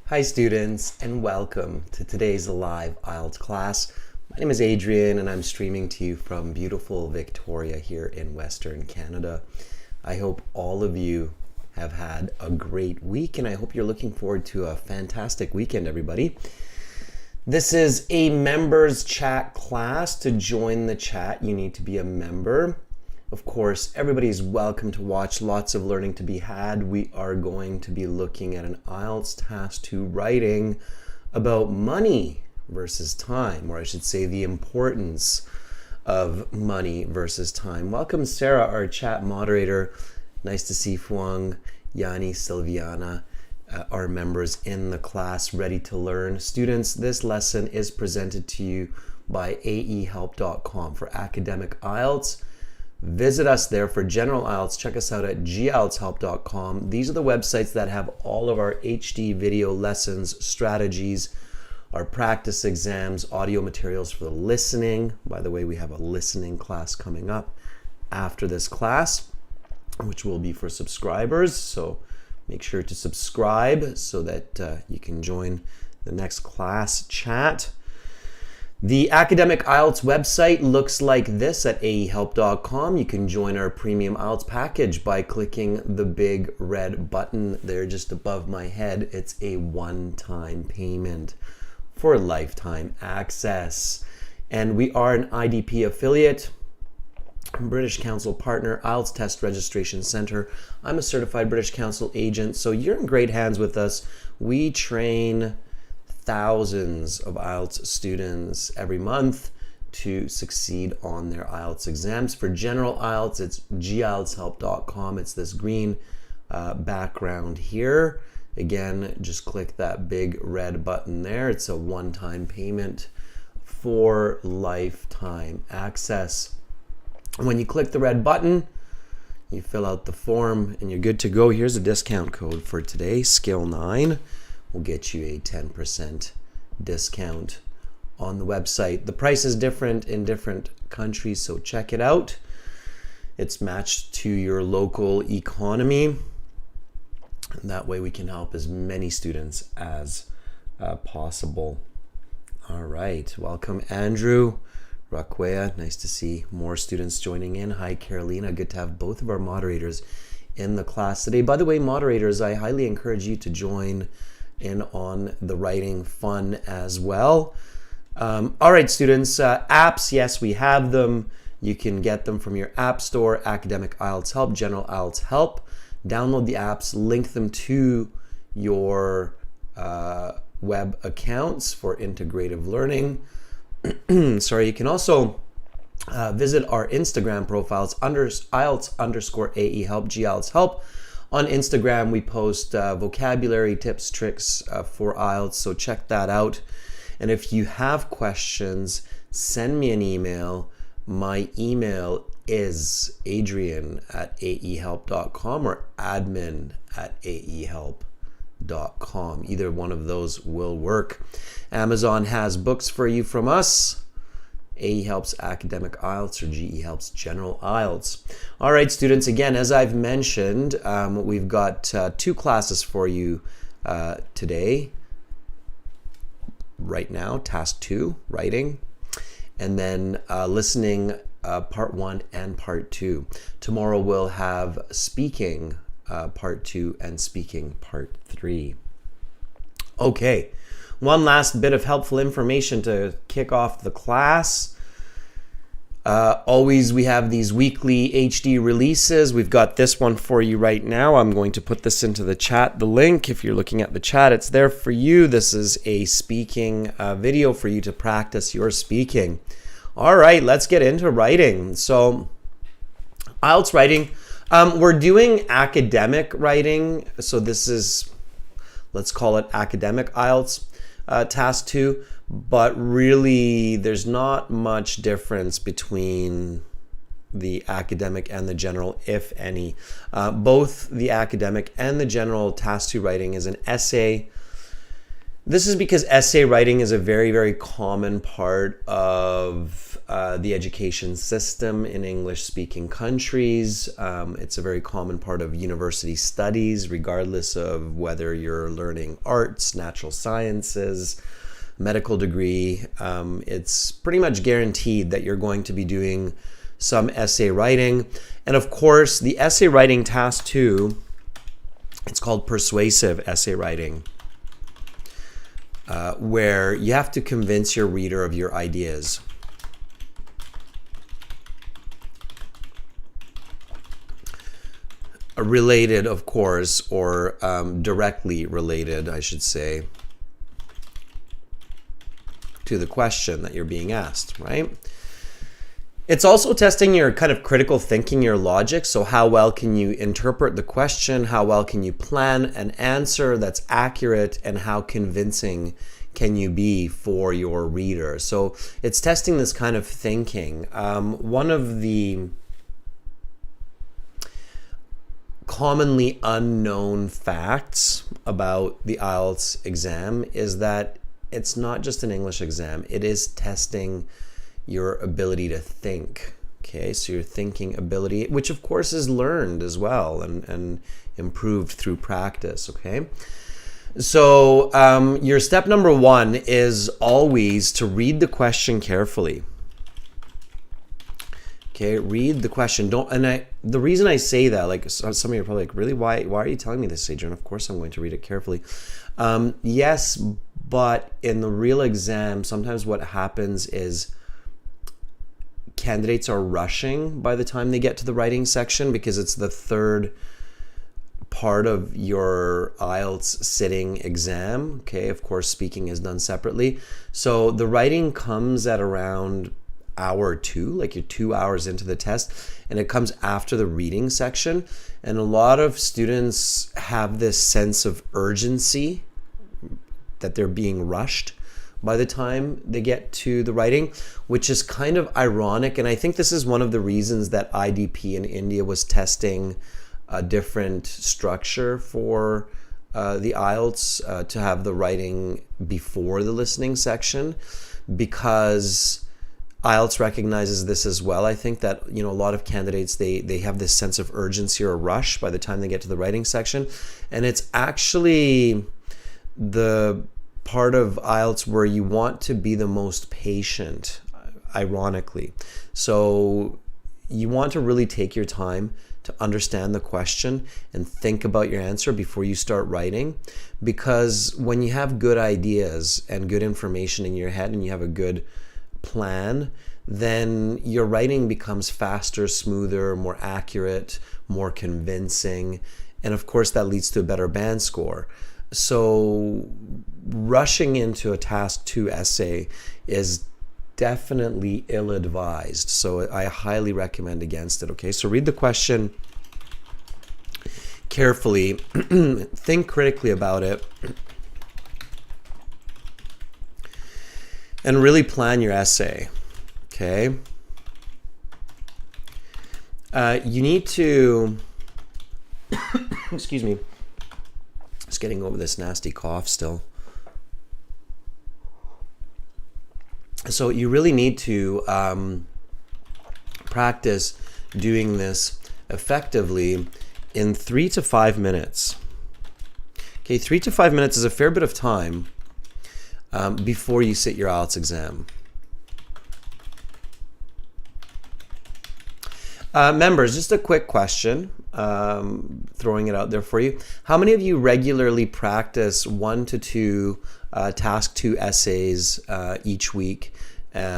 Hi students, and welcome to today's live IELTS class. My name is Adrian and I'm streaming to you from beautiful Victoria here in Western Canada. I hope all of you have had a great week and I hope you're looking forward to a fantastic weekend, everybody. This is a members chat class. To join the chat, you need to be a member. Of course, everybody's welcome to watch. Lots of learning to be had. We are going to be looking at an IELTS Task 2 writing about money versus time, or I should say the importance of money versus time. Welcome, Sarah, our chat moderator. Nice to see Fuang, Yani, Silviana, our members in the class ready to learn. Students, this lesson is presented to you by aehelp.com for academic IELTS. Visit us there for general IELTS. Check us out at gieltshelp.com. These are the websites that have all of our HD video lessons, strategies, our practice exams, audio materials for listening. By the way, we have a listening class coming up after this class, which will be for subscribers. So make sure to subscribe so that you can join the next class chat. The academic IELTS website looks like this at aehelp.com. You can join our premium IELTS package by clicking the big red button there just above my head. It's a one-time payment for lifetime access. And we are an IDP affiliate, British Council partner, IELTS Test Registration Center. I'm a certified British Council agent, so you're in great hands with us. We train thousands of IELTS students every month to succeed on their IELTS exams. For general IELTS, it's gieltshelp.com. It's this green background here. Again, just click that big red button there. It's a one-time payment for lifetime access. When you click the red button, you fill out the form and you're good to go. Here's a discount code for today, Skill 9. Will get you a 10% discount on the website. The price is different in different countries, so check it out. It's matched to your local economy. And that way we can help as many students as possible. All right, welcome Andrew, Rakwea. Nice to see more students joining in. Hi Carolina, good to have both of our moderators in the class today. By the way, moderators, I highly encourage you to join in on the writing fun as well. All right, students, apps, yes, we have them. You can get them from your app store, Academic IELTS Help, General IELTS Help. Download the apps, link them to your web accounts for integrative learning. Sorry, you can also visit our Instagram profiles, IELTS_AE Help, GIELTS Help. On Instagram, we post vocabulary tips, tricks for IELTS, so check that out. And if you have questions, send me an email. My email is adrian@aehelp.com or admin@aehelp.com. Either one of those will work. Amazon has books for you from us. AE Helps Academic IELTS or GE Helps General IELTS. All right, students, again, as I've mentioned, we've got two classes for you today. Right now, Task 2, Writing, and then Listening, Part 1 and Part 2. Tomorrow we'll have Speaking, Part 2 and Speaking, Part 3. Okay. One last bit of helpful information to kick off the class. Always we have these weekly HD releases. We've got this one for you right now. I'm going to put this into the chat. The link, if you're looking at the chat, it's there for you. This is a speaking video for you to practice your speaking. All right, let's get into writing. So IELTS writing, we're doing academic writing. So this is, let's call it academic IELTS. Task 2, but really there's not much difference between the academic and the general, if any. Both the academic and the general Task 2 writing is an essay This is because essay writing is a very, very common part of the education system in English-speaking countries. It's a very common part of university studies, regardless of whether you're learning arts, natural sciences, medical degree. It's pretty much guaranteed that you're going to be doing some essay writing. And of course, the essay writing task 2, it's called persuasive essay writing. Where you have to convince your reader of your ideas. Related, of course, or directly related, I should say, to the question that you're being asked, right? It's also testing your kind of critical thinking, your logic. So how well can you interpret the question? How well can you plan an answer that's accurate? And how convincing can you be for your reader? So it's testing this kind of thinking. One of the commonly unknown facts about the IELTS exam is that it's not just an English exam. It is testing your ability to think. Okay, so your thinking ability, which of course is learned as well and improved through practice. Okay, so your step number 1 is always to read the question carefully. Okay, read the question. The reason I say that, like some of you are probably like, really, why are you telling me this, Adrian? Of course I'm going to read it carefully. Yes, but in the real exam, sometimes what happens is candidates are rushing by the time they get to the writing section because it's the third part of your IELTS sitting exam. Okay, of course, speaking is done separately. So the writing comes at around hour 2, like you're 2 hours into the test, and it comes after the reading section. And a lot of students have this sense of urgency that they're being rushed by the time they get to the writing, which is kind of ironic. And I think this is one of the reasons that IDP in India was testing a different structure for the IELTS to have the writing before the listening section, because IELTS recognizes this as well. I think that, you know, a lot of candidates, they have this sense of urgency or rush by the time they get to the writing section. And it's actually the part of IELTS where you want to be the most patient, ironically. So you want to really take your time to understand the question and think about your answer before you start writing, because when you have good ideas and good information in your head and you have a good plan, then your writing becomes faster, smoother, more accurate, more convincing, and of course that leads to a better band score. So rushing into a task 2 essay is definitely ill-advised. So I highly recommend against it. Okay, so read the question carefully, think critically about it, and really plan your essay. Okay, you need to excuse me, just getting over this nasty cough still. So you really need to practice doing this effectively in 3 to 5 minutes. Okay, 3 to 5 minutes is a fair bit of time before you sit your IELTS exam. Members, just a quick question, throwing it out there for you. How many of you regularly practice 1 to 2 task 2 essays each week,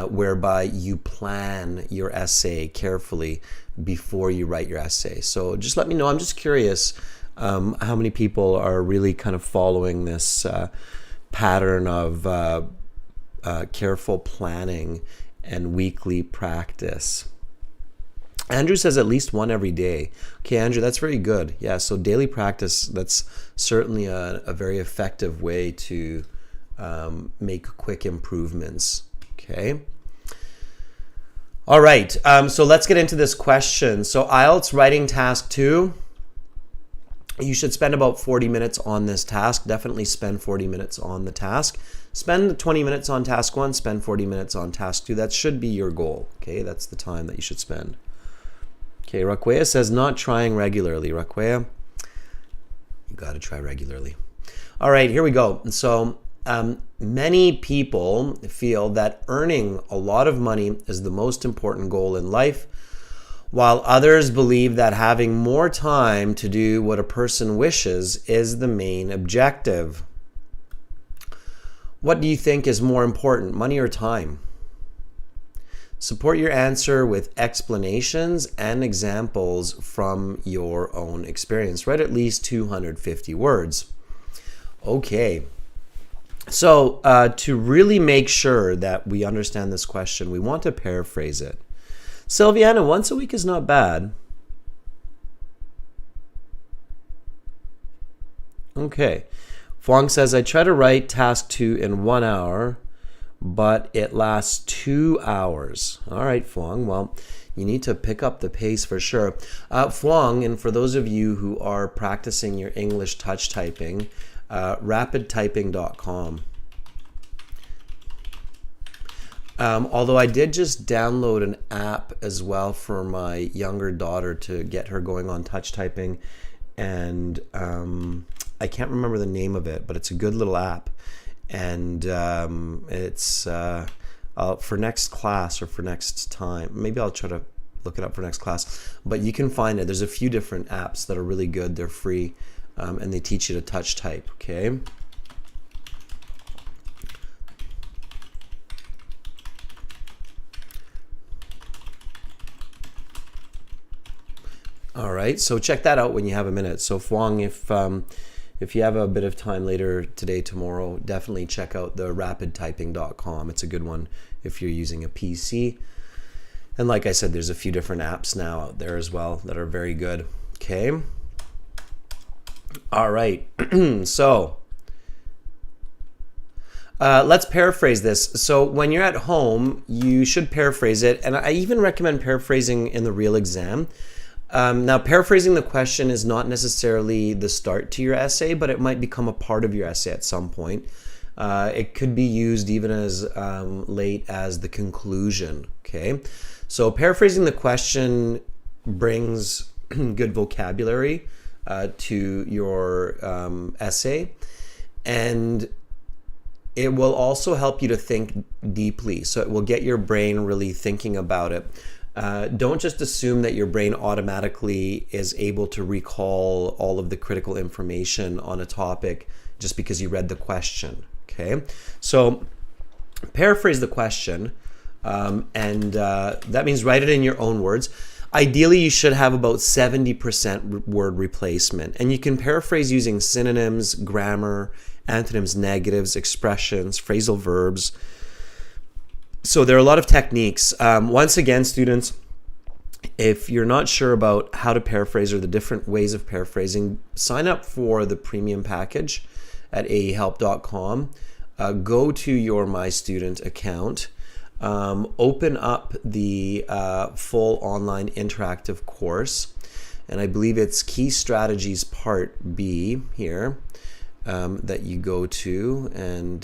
whereby you plan your essay carefully before you write your essay? So just let me know. I'm just curious how many people are really kind of following this pattern of careful planning and weekly practice. Andrew says at least 1 every day. Okay, Andrew, that's very good. Yeah, so daily practice, that's certainly a very effective way to make quick improvements. Okay. All right, so let's get into this question. So IELTS writing task 2. You should spend about 40 minutes on this task. Definitely spend 40 minutes on the task. Spend 20 minutes on task 1, spend 40 minutes on task 2. That should be your goal, okay? That's the time that you should spend. Okay, Raquea says not trying regularly. Raquea, you got to try regularly. All right, here we go. So many people feel that earning a lot of money is the most important goal in life, while others believe that having more time to do what a person wishes is the main objective. What do you think is more important, money or time? Support your answer with explanations and examples from your own experience. Write at least 250 words. Okay. So to really make sure that we understand this question, we want to paraphrase it. Sylviana, once a week is not bad. Okay. Fong says, I try to write task 2 in 1 hour, but it lasts 2 hours. All right, Fong. Well, you need to pick up the pace for sure. Fong, and for those of you who are practicing your English touch typing, rapidtyping.com. Although I did just download an app as well for my younger daughter to get her going on touch typing, and I can't remember the name of it, but it's a good little app, and it's for next class or for next time. Maybe I'll try to look it up for next class, but you can find it. There's a few different apps that are really good. They're free, and they teach you to touch type, okay? All right, so check that out when you have a minute. So Fong, if you have a bit of time later today, tomorrow, definitely check out the rapidtyping.com. It's a good one if you're using a PC. And like I said, there's a few different apps now out there as well that are very good. Okay. All right. So let's paraphrase this. So when you're at home, you should paraphrase it. And I even recommend paraphrasing in the real exam. Now, paraphrasing the question is not necessarily the start to your essay, but it might become a part of your essay at some point. It could be used even as late as the conclusion, okay? So paraphrasing the question brings good vocabulary to your essay, and it will also help you to think deeply. So it will get your brain really thinking about it. Don't just assume that your brain automatically is able to recall all of the critical information on a topic just because you read the question, okay? So paraphrase the question, and that means write it in your own words. Ideally, you should have about 70% word replacement, and you can paraphrase using synonyms, grammar, antonyms, negatives, expressions, phrasal verbs. So there are a lot of techniques. Once again, students, if you're not sure about how to paraphrase or the different ways of paraphrasing, sign up for the premium package at aehelp.com. Go to your My Student account. Open up the full online interactive course. And I believe it's Key Strategies Part B here that you go to. And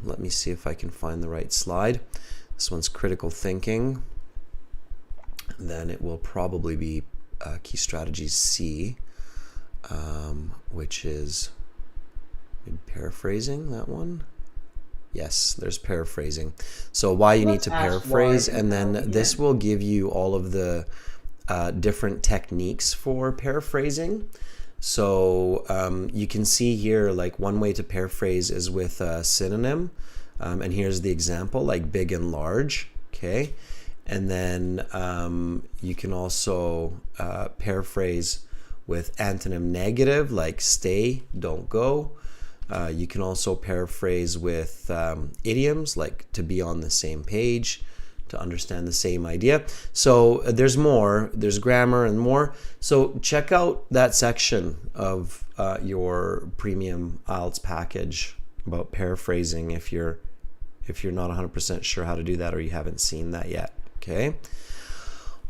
let me see if I can find the right slide. This one's critical thinking. Then it will probably be Key Strategies C, which is paraphrasing, that one. Yes, there's paraphrasing. So why you need to paraphrase, and then this will give you all of the different techniques for paraphrasing. So you can see here, like one way to paraphrase is with a synonym. And here's the example, like big and large, okay? And then you can also paraphrase with antonym negative, like stay, don't go. You can also paraphrase with idioms, like to be on the same page, to understand the same idea. So there's more, there's grammar and more. So check out that section of your premium IELTS package about paraphrasing if you're not 100% sure how to do that or you haven't seen that yet, okay?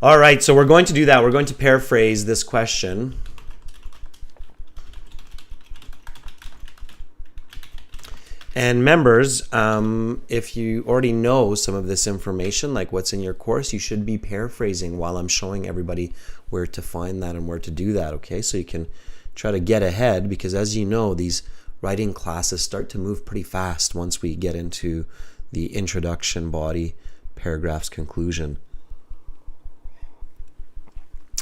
All right, so we're going to do that. We're going to paraphrase this question. And members, if you already know some of this information, like what's in your course, you should be paraphrasing while I'm showing everybody where to find that and where to do that, okay? So you can try to get ahead, because as you know, these writing classes start to move pretty fast once we get into the introduction, body, paragraphs, conclusion.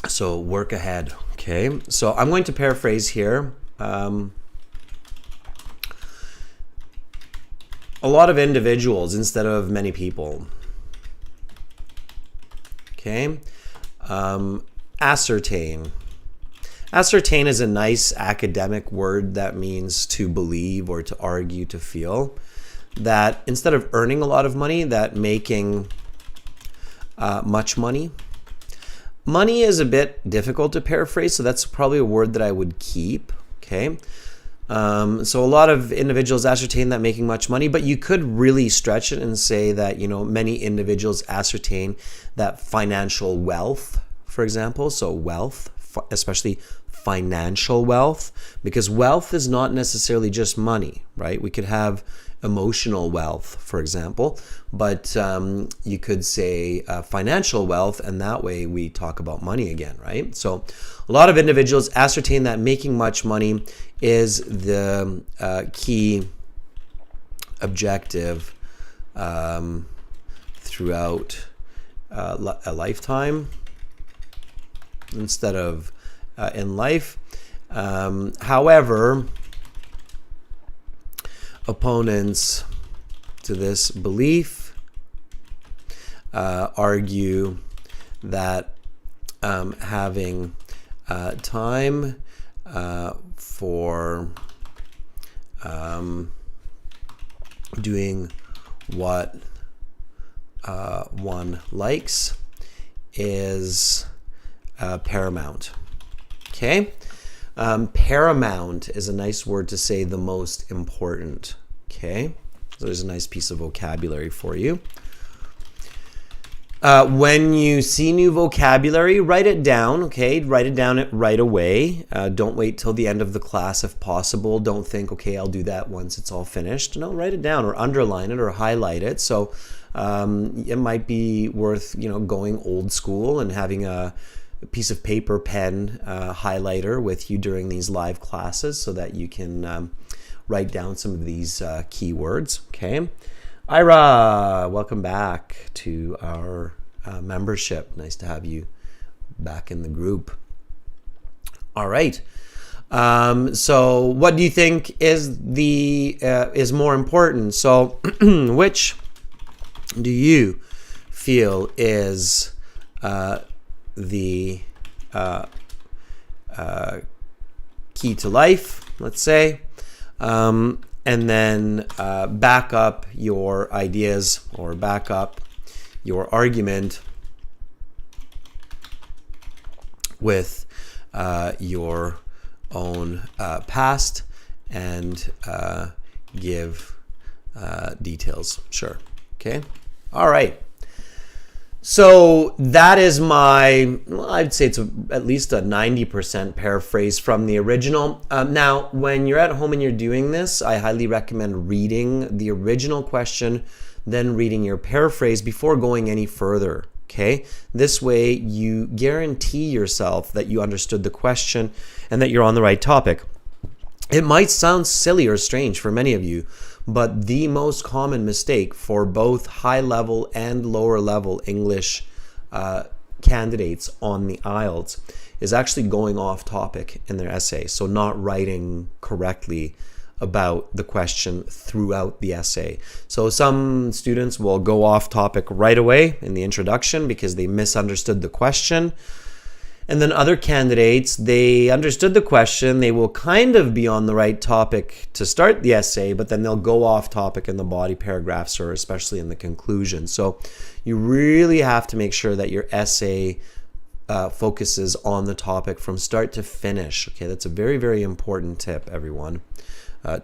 So work ahead, okay? So I'm going to paraphrase here. A lot of individuals instead of many people. Okay. Ascertain. Ascertain is a nice academic word that means to believe or to argue, to feel. That instead of earning a lot of money, that making much money. Money is a bit difficult to paraphrase, so that's probably a word that I would keep. Okay. So a lot of individuals ascertain that making much money, but you could really stretch it and say that, you know, many individuals ascertain that financial wealth, for example. So wealth, especially financial wealth, because wealth is not necessarily just money, right? We could have emotional wealth, for example, but you could say financial wealth, and that way we talk about money again, right? So a lot of individuals ascertain that making much money is the key objective throughout a lifetime instead of in life. However, opponents to this belief argue that having time for doing what one likes is paramount. Okay? Paramount is a nice word to say the most important. Okay? So there's a nice piece of vocabulary for you. When you see new vocabulary, write it down, okay? Write it down right away. Don't wait till the end of the class if possible. Don't think, okay, I'll do that once it's all finished. No, write it down or underline it or highlight it. So it might be worth, you know, going old school and having a piece of paper, pen, highlighter with you during these live classes so that you can write down some of these keywords, okay? Ira, welcome back to our membership. Nice to have you back in the group. All right. So what do you think is more important? So which do you feel is the key to life, let's say? And then back up your ideas or back up your argument with your own past and give details. Sure. Okay. All right. So that is my, well, I'd say it's at least a 90% paraphrase from the original. Now, when you're at home and you're doing this, I highly recommend reading the original question, then reading your paraphrase before going any further, okay? This way you guarantee yourself that you understood the question and that you're on the right topic. It might sound silly or strange for many of you, but the most common mistake for both high-level and lower-level English candidates on the IELTS is actually going off topic in their essay. So not writing correctly about the question throughout the essay. So some students will go off topic right away in the introduction because they misunderstood the question. And then other candidates, they understood the question, they will kind of be on the right topic to start the essay, but then they'll go off topic in the body paragraphs or especially in the conclusion. So you really have to make sure that your essay focuses on the topic from start to finish. Okay, that's a very, very important tip, everyone.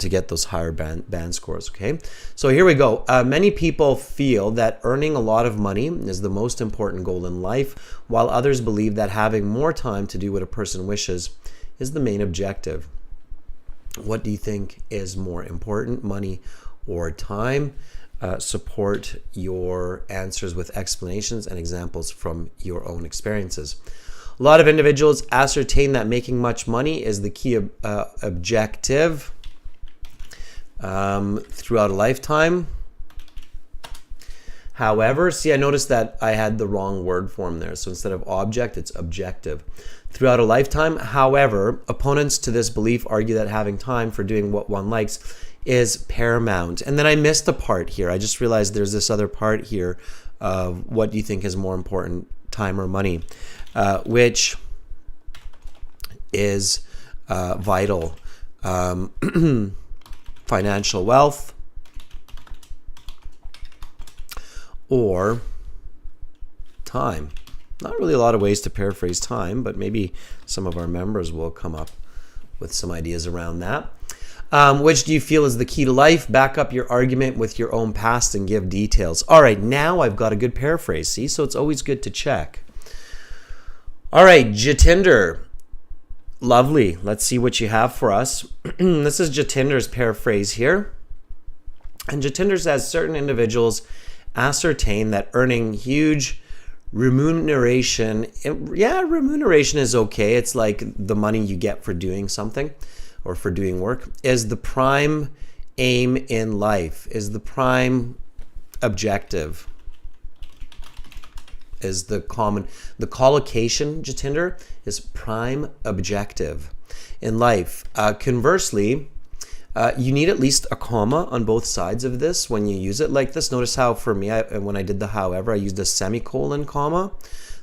To get those higher band scores, okay? So here we go. Many people feel that earning a lot of money is the most important goal in life, while others believe that having more time to do what a person wishes is the main objective. What do you think is more important, money or time. Support your answers with explanations and examples from your own experiences. A lot of individuals ascertain that making much money is the key objective throughout a lifetime. However, see, I noticed that I had the wrong word form there. So instead of object, it's objective. Throughout a lifetime, however, opponents to this belief argue that having time for doing what one likes is paramount. And then I missed a part here. I just realized there's this other part here of what do you think is more important, time or money, which is vital. Financial wealth, or time. Not really a lot of ways to paraphrase time, but maybe some of our members will come up with some ideas around that. Which do you feel is the key to life? Back up your argument with your own past and give details. All right, now I've got a good paraphrase, see? So it's always good to check. All right, Jatinder. Lovely. Let's see what you have for us. This is Jatinder's paraphrase here. And Jatinder says certain individuals ascertain that earning huge remuneration, remuneration is okay. It's like the money you get for doing something or for doing work, is the prime aim in life, is the prime objective, is the collocation, Jatinder, is prime objective in life. Conversely, you need at least a comma on both sides of this when you use it like this. Notice how for me, when I did the however, I used a semicolon comma.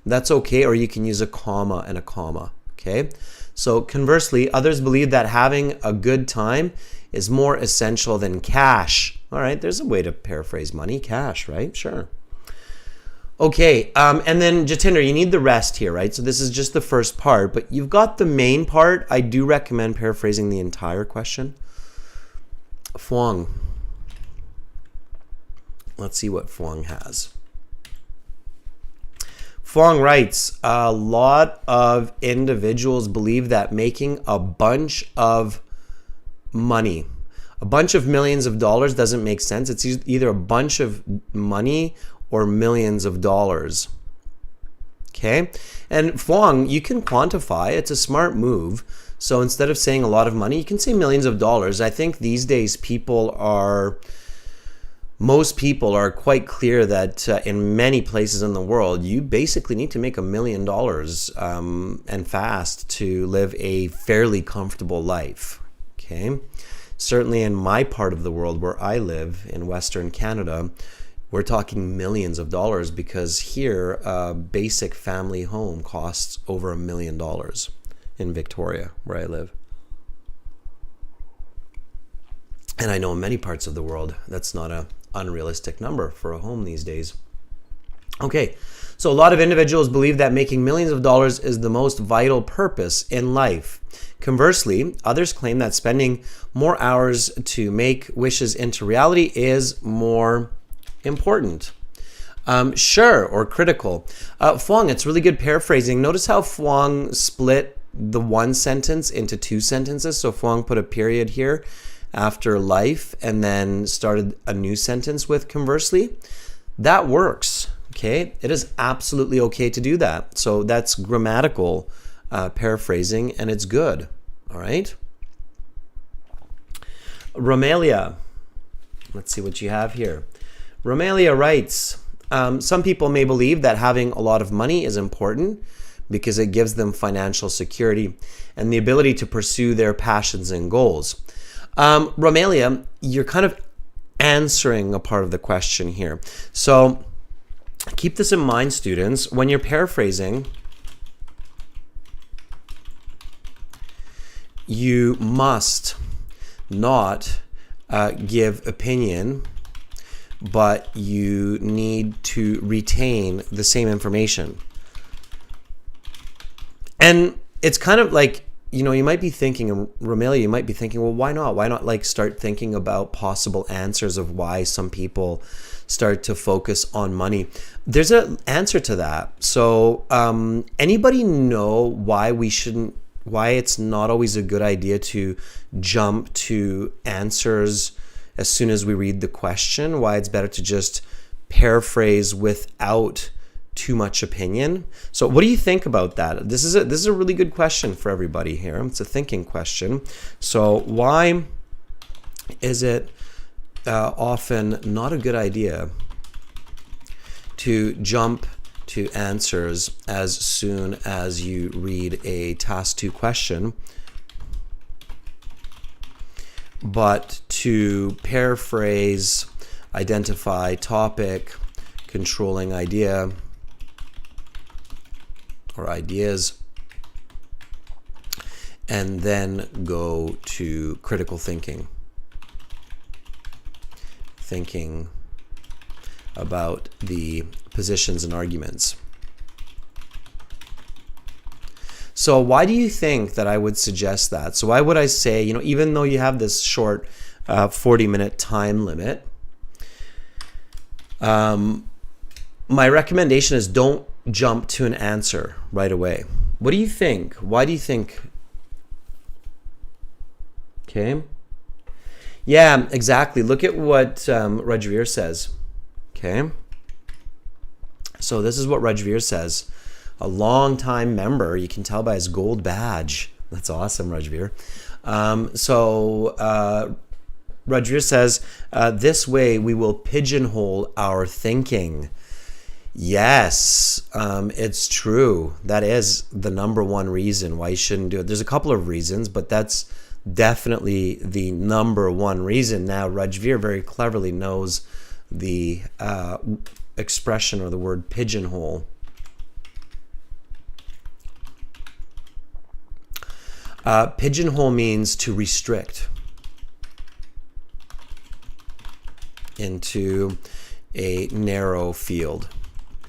That's okay, or you can use a comma and a comma, okay? So conversely, others believe that having a good time is more essential than cash. All right, there's a way to paraphrase money, cash, right? Sure. Okay, and then Jatinder, you need the rest here, right? So this is just the first part, but you've got the main part. I do recommend paraphrasing the entire question. Fuang. Let's see what Fuang has. Fuang writes, a lot of individuals believe that making a bunch of money, a bunch of millions of dollars doesn't make sense. It's either a bunch of money or millions of dollars. Okay? And Fuang, you can quantify. It's a smart move. So instead of saying a lot of money, you can say millions of dollars. I think these days most people are quite clear that in many places in the world, you basically need to make $1 million and fast to live a fairly comfortable life. Okay? Certainly in my part of the world where I live in Western Canada, we're talking millions of dollars because here a basic family home costs over $1 million in Victoria, where I live. And I know in many parts of the world, that's not an unrealistic number for a home these days. Okay, so a lot of individuals believe that making millions of dollars is the most vital purpose in life. Conversely, others claim that spending more hours to make wishes into reality is more important. Sure, or critical. Fuang, it's really good paraphrasing. Notice how Fuang split the one sentence into two sentences. So Fuang put a period here after life and then started a new sentence with conversely. That works, okay? It is absolutely okay to do that. So that's grammatical paraphrasing and it's good, all right? Romelia, let's see what you have here. Romelia writes, some people may believe that having a lot of money is important because it gives them financial security and the ability to pursue their passions and goals. Romelia, you're kind of answering a part of the question here. So keep this in mind, students. When you're paraphrasing, you must not give opinion, but you need to retain the same information. And it's kind of like, you know, you might be thinking, Romelia, you might be thinking, well, why not? Why not like start thinking about possible answers of why some people start to focus on money? There's an answer to that. So anybody know why it's not always a good idea to jump to answers as soon as we read the question, why it's better to just paraphrase without too much opinion. So what do you think about that? This is a really good question for everybody here. It's a thinking question. So why is it often not a good idea to jump to answers as soon as you read a task 2 question, but to paraphrase, identify topic, controlling idea or ideas, and then go to critical thinking? Thinking about the positions and arguments. So why do you think that I would suggest that? So why would I say, even though you have this short 40-minute time limit, my recommendation is don't jump to an answer right away. What do you think? Why do you think? Okay. Yeah, exactly. Look at what Rajveer says. Okay. So this is what Rajveer says. A long-time member. You can tell by his gold badge. That's awesome, Rajveer. Rajveer says, this way we will pigeonhole our thinking. Yes, it's true. That is the number one reason why you shouldn't do it. There's a couple of reasons, but that's definitely the number one reason. Now, Rajveer very cleverly knows the expression or the word pigeonhole. Pigeonhole means to restrict into a narrow field.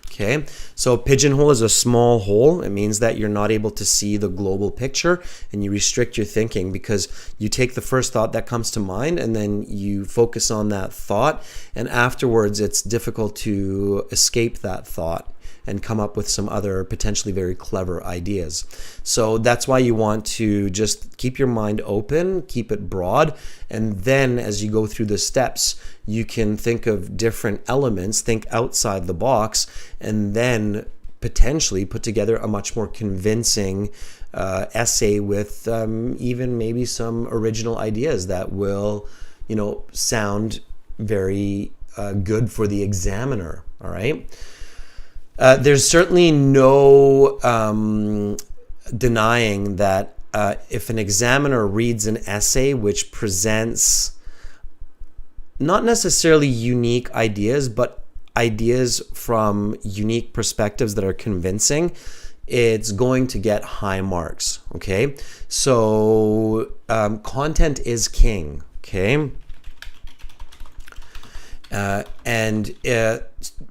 Okay, so pigeonhole is a small hole. It means that you're not able to see the global picture, and you restrict your thinking because you take the first thought that comes to mind and then you focus on that thought, and afterwards it's difficult to escape that thought and come up with some other potentially very clever ideas. So that's why you want to just keep your mind open, keep it broad, and then as you go through the steps, you can think of different elements, think outside the box, and then potentially put together a much more convincing essay with even maybe some original ideas that will, sound very good for the examiner. All right. There's certainly no denying that if an examiner reads an essay which presents not necessarily unique ideas, but ideas from unique perspectives that are convincing, it's going to get high marks, okay? So content is king, okay? And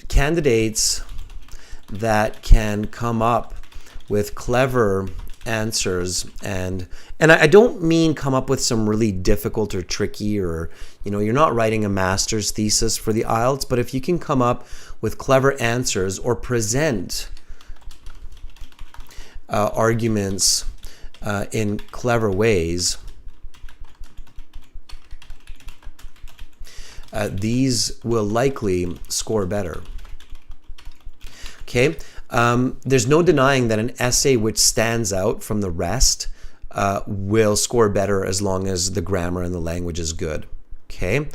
candidates that can come up with clever answers, and I don't mean come up with some really difficult or tricky, or you're not writing a master's thesis for the IELTS, but if you can come up with clever answers or present arguments in clever ways, these will likely score better. Okay, there's no denying that an essay which stands out from the rest will score better as long as the grammar and the language is good. Okay,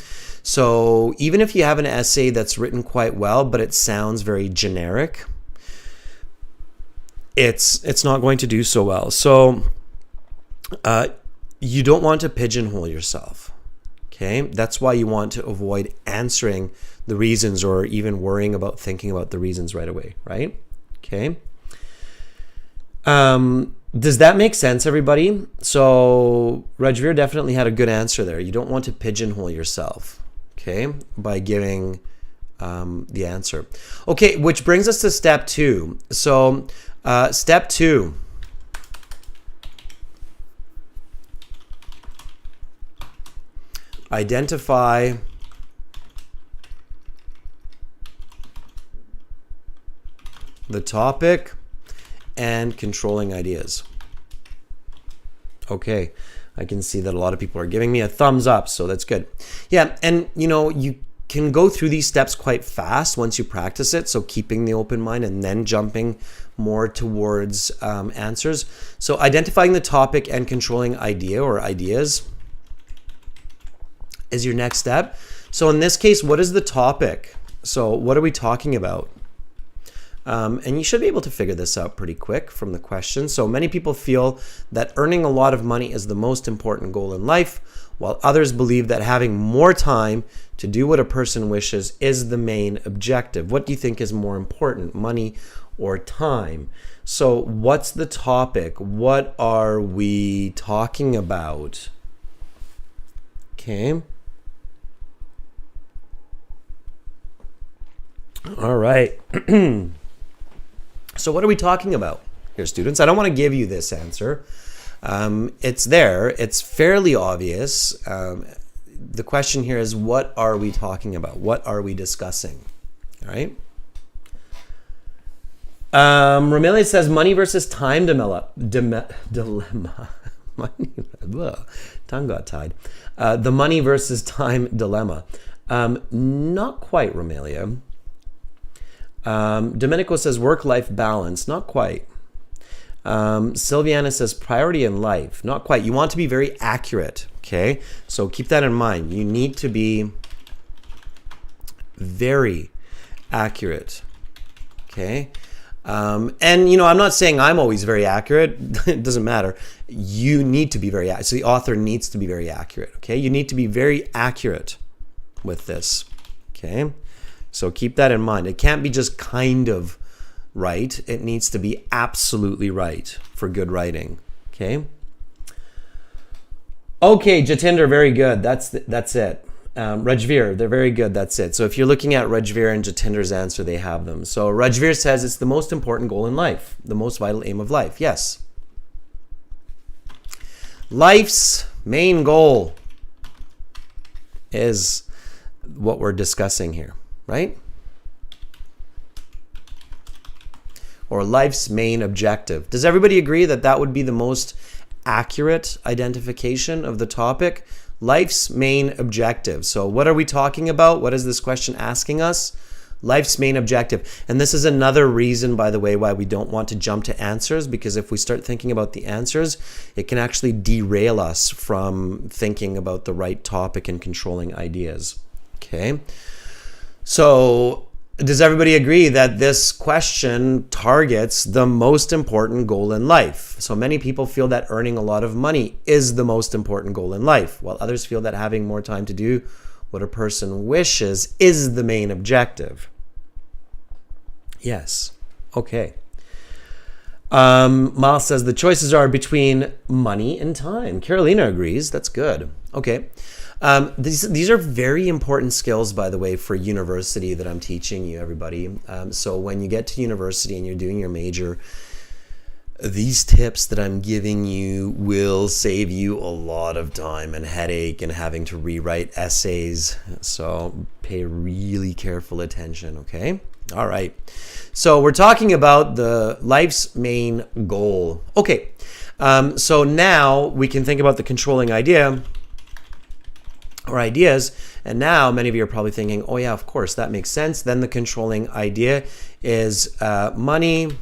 so even if you have an essay that's written quite well, but it sounds very generic, it's not going to do so well. So you don't want to pigeonhole yourself. Okay, that's why you want to avoid answering the reasons or even worrying about thinking about the reasons right away, right? Okay. Does that make sense, everybody? So Rajveer definitely had a good answer there. You don't want to pigeonhole yourself, okay, by giving the answer. Okay, which brings us to step 2. So step 2. Identify the topic and controlling ideas. Okay, I can see that a lot of people are giving me a thumbs up, so that's good. Yeah, and you can go through these steps quite fast once you practice it, so keeping the open mind and then jumping more towards answers. So identifying the topic and controlling idea or ideas is your next step. So in this case, what is the topic? So what are we talking about? And you should be able to figure this out pretty quick from the question. So many people feel that earning a lot of money is the most important goal in life, while others believe that having more time to do what a person wishes is the main objective. What do you think is more important, money or time? So what's the topic? What are we talking about? Okay. All right. So what are we talking about here, students? I don't want to give you this answer. It's there. It's fairly obvious. The question here is, what are we talking about? What are we discussing? All right. Romelia says money versus time dilemma. Money, tongue got tied. The money versus time dilemma. Not quite, Romelia. Domenico says work-life balance. Not quite. Sylviana says priority in life. Not quite. You want to be very accurate. Okay, so keep that in mind. You need to be very accurate. Okay, and I'm not saying I'm always very accurate. It doesn't matter. You need to be very accurate. So the author needs to be very accurate. Okay, you need to be very accurate with this. Okay, so keep that in mind. It can't be just kind of right. It needs to be absolutely right for good writing. Okay. Okay, Jatinder, very good. That's it. Rajveer, they're very good. That's it. So if you're looking at Rajveer and Jatinder's answer, they have them. So Rajveer says it's the most important goal in life, the most vital aim of life. Yes. Life's main goal is what we're discussing here, right? Or life's main objective. Does everybody agree that that would be the most accurate identification of the topic? Life's main objective. So what are we talking about? What is this question asking us? Life's main objective. And this is another reason, by the way, why we don't want to jump to answers, because if we start thinking about the answers, it can actually derail us from thinking about the right topic and controlling ideas. Okay. So does everybody agree that this question targets the most important goal in life? So many people feel that earning a lot of money is the most important goal in life, while others feel that having more time to do what a person wishes is the main objective. Yes. Okay. Miles says the choices are between money and time. Carolina agrees. That's good. Okay. These are very important skills, by the way, for university that I'm teaching you, everybody. So when you get to university and you're doing your major, these tips that I'm giving you will save you a lot of time and headache and having to rewrite essays. So pay really careful attention, okay? All right. So we're talking about the life's main goal. Okay. So now we can think about the controlling idea or ideas. And now many of you are probably thinking, oh yeah, of course, that makes sense. Then the controlling idea is money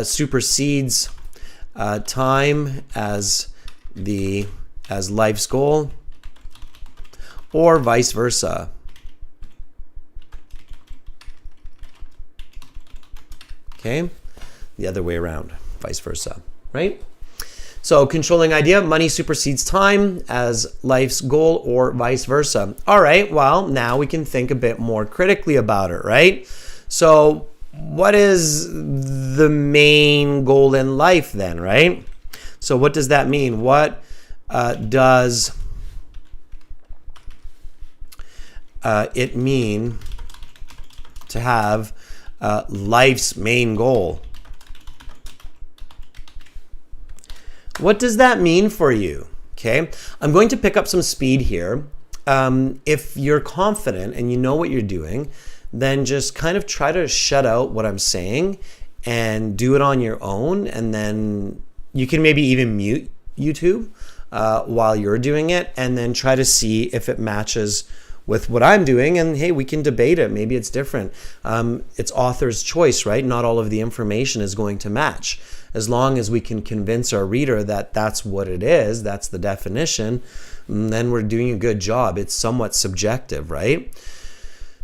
supersedes time as life's goal, or vice versa. Okay, the other way around, vice versa, right? So controlling idea, money supersedes time as life's goal, or vice versa. All right, well, now we can think a bit more critically about it, right? So what is the main goal in life then, right? So what does that mean? What does it mean to have life's main goal? What does that mean for you? Okay, I'm going to pick up some speed here. If you're confident and you know what you're doing, then just kind of try to shut out what I'm saying and do it on your own. And then you can maybe even mute YouTube while you're doing it, and then try to see if it matches with what I'm doing, and hey, we can debate it. Maybe it's different. It's author's choice, right? Not all of the information is going to match. As long as we can convince our reader that that's what it is, that's the definition, then we're doing a good job. It's somewhat subjective, right?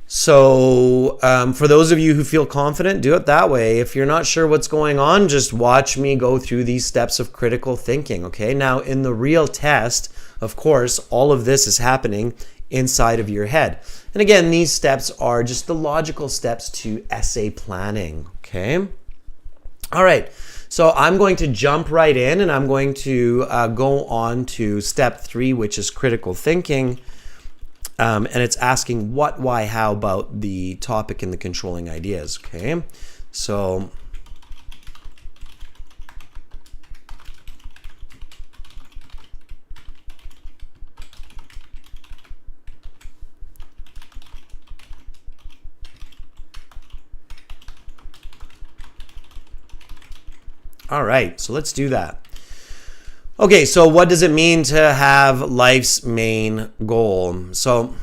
So for those of you who feel confident, do it that way. If you're not sure what's going on, just watch me go through these steps of critical thinking, okay? Now, in the real test, of course, all of this is happening inside of your head. And again, these steps are just the logical steps to essay planning, okay? All right, so I'm going to jump right in, and I'm going to go on to step 3, which is critical thinking. And it's asking what, why, how about the topic and the controlling ideas, okay? So all right, so let's do that. Okay, so what does it mean to have life's main goal? So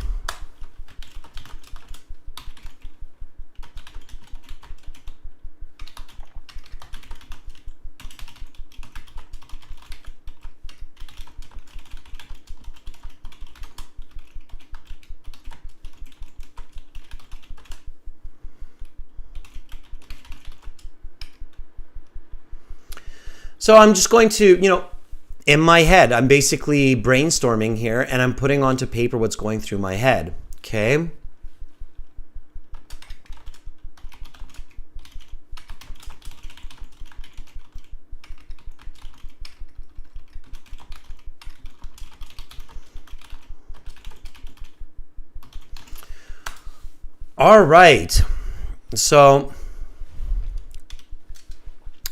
I'm just going to, in my head, I'm basically brainstorming here, and I'm putting onto paper what's going through my head, okay? All right, so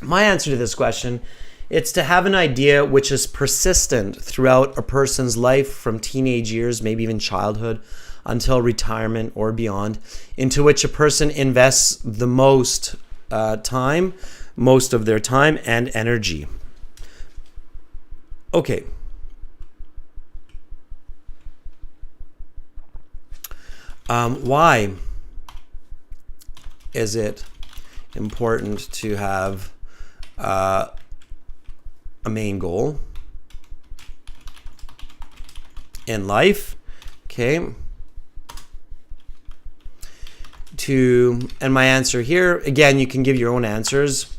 my answer to this question, it's to have an idea which is persistent throughout a person's life from teenage years, maybe even childhood, until retirement or beyond, into which a person invests the most time, most of their time and energy. Okay. Why is it important to have a main goal in life? Okay. And my answer here, again, you can give your own answers.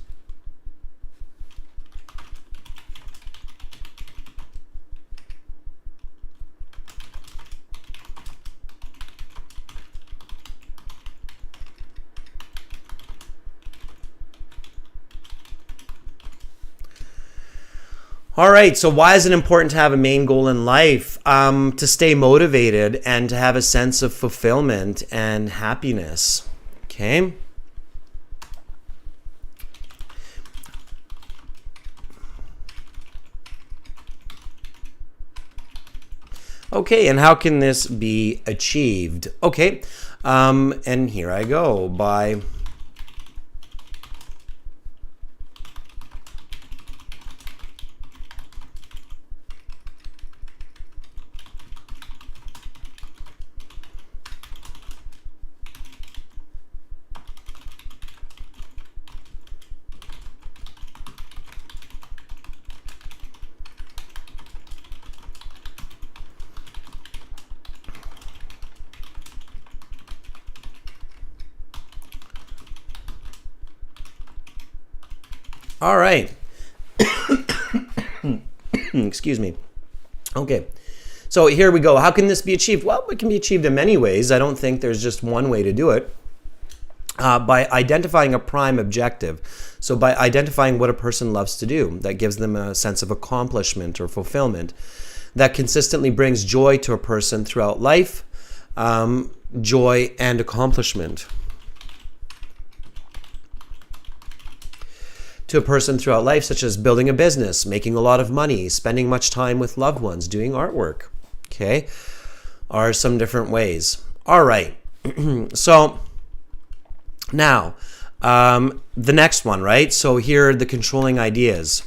All right, so why is it important to have a main goal in life? To stay motivated and to have a sense of fulfillment and happiness, okay? Okay, and how can this be achieved? Okay, and here I go by... All right. Excuse me. Okay. So here we go. How can this be achieved? Well, it can be achieved in many ways. I don't think there's just one way to do it. By identifying a prime objective. So by identifying what a person loves to do, that gives them a sense of accomplishment or fulfillment, that consistently brings joy to a person throughout life, joy and accomplishment. To a person throughout life, such as building a business, making a lot of money, spending much time with loved ones, doing artwork, okay, are some different ways. All right, so now the next one, right? So here are the controlling ideas.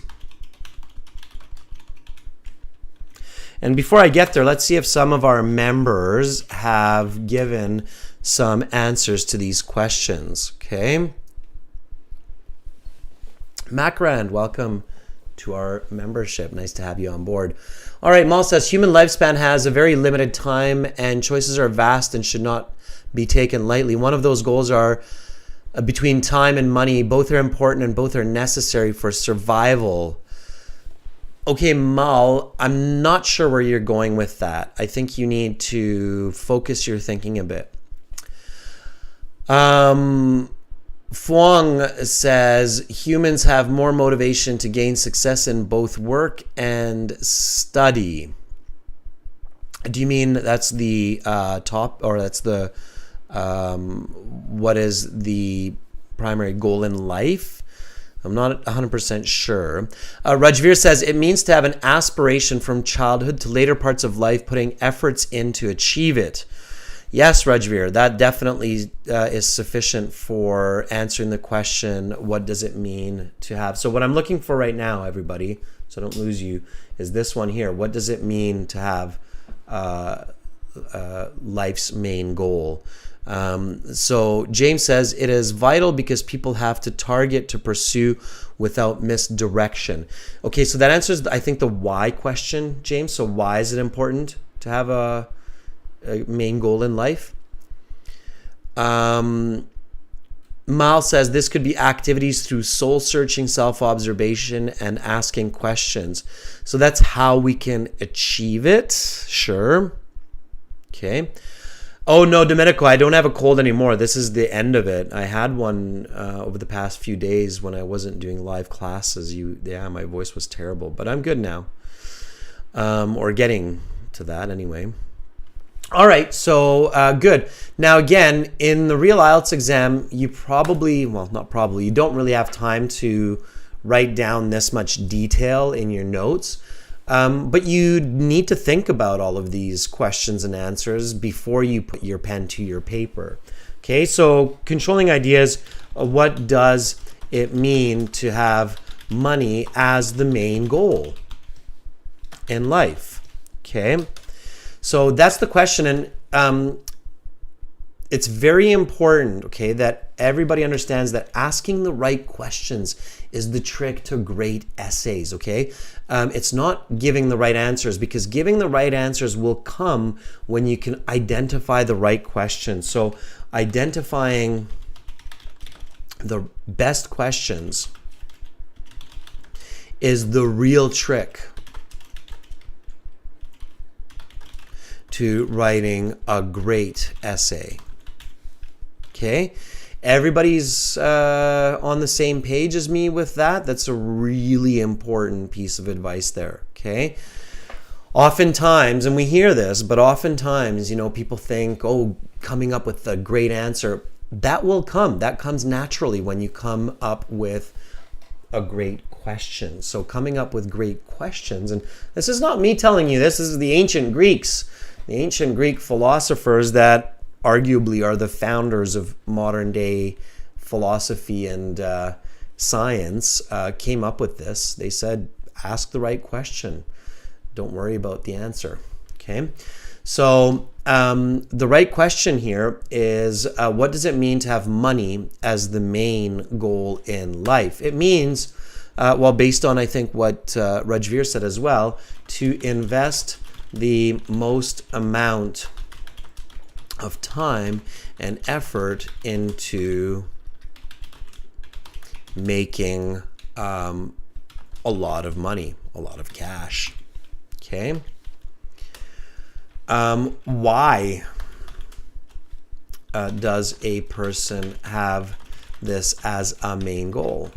And before I get there, let's see if some of our members have given some answers to these questions. Okay. Macrand, welcome to our membership. Nice to have you on board. All right, Mal says, human lifespan has a very limited time and choices are vast and should not be taken lightly. One of those goals are between time and money. Both are important and both are necessary for survival. Okay, Mal, I'm not sure where you're going with that. I think you need to focus your thinking a bit. Fuang says humans have more motivation to gain success in both work and study. Do you mean that's the top, or that's the what is the primary goal in life? I'm not 100% sure. Rajveer says it means to have an aspiration from childhood to later parts of life, putting efforts in to achieve it. Yes, Rajveer, that definitely is sufficient for answering the question, what does it mean to have? So what I'm looking for right now, everybody, so I don't lose you, is this one here. What does it mean to have life's main goal? So James says it is vital because people have to target to pursue without misdirection. Okay, so that answers, I think, the why question, James. So why is it important to have a main goal in life? Mal says this could be activities through soul searching, self-observation, and asking questions. So that's how we can achieve it. Sure. Okay. Oh no, Domenico, I don't have a cold anymore. This is the end of it. I had one over the past few days when I wasn't doing live classes. My voice was terrible, but I'm good now. Or getting to that anyway. All right, so good. Now again, in the real IELTS exam, you you don't really have time to write down this much detail in your notes. But you need to think about all of these questions and answers before you put your pen to your paper. Okay, so controlling ideas, what does it mean to have money as the main goal in life? Okay, so that's the question, and it's very important, okay, that everybody understands that asking the right questions is the trick to great essays, okay? It's not giving the right answers, because giving the right answers will come when you can identify the right questions. So identifying the best questions is the real trick to writing a great essay. Okay, everybody's on the same page as me with that. That's a really important piece of advice there. Okay, oftentimes, and we hear this, but oftentimes, people think, oh, coming up with a great answer, that will come. That comes naturally when you come up with a great question. So coming up with great questions, and this is not me telling you this is the ancient Greeks. The ancient Greek philosophers that arguably are the founders of modern day philosophy and science came up with this. They said, ask the right question. Don't worry about the answer. Okay. So the right question here is, what does it mean to have money as the main goal in life? It means, based on, I think, what Rajveer said as well, to invest the most amount of time and effort into making a lot of money, a lot of cash. Okay. Why does a person have this as a main goal?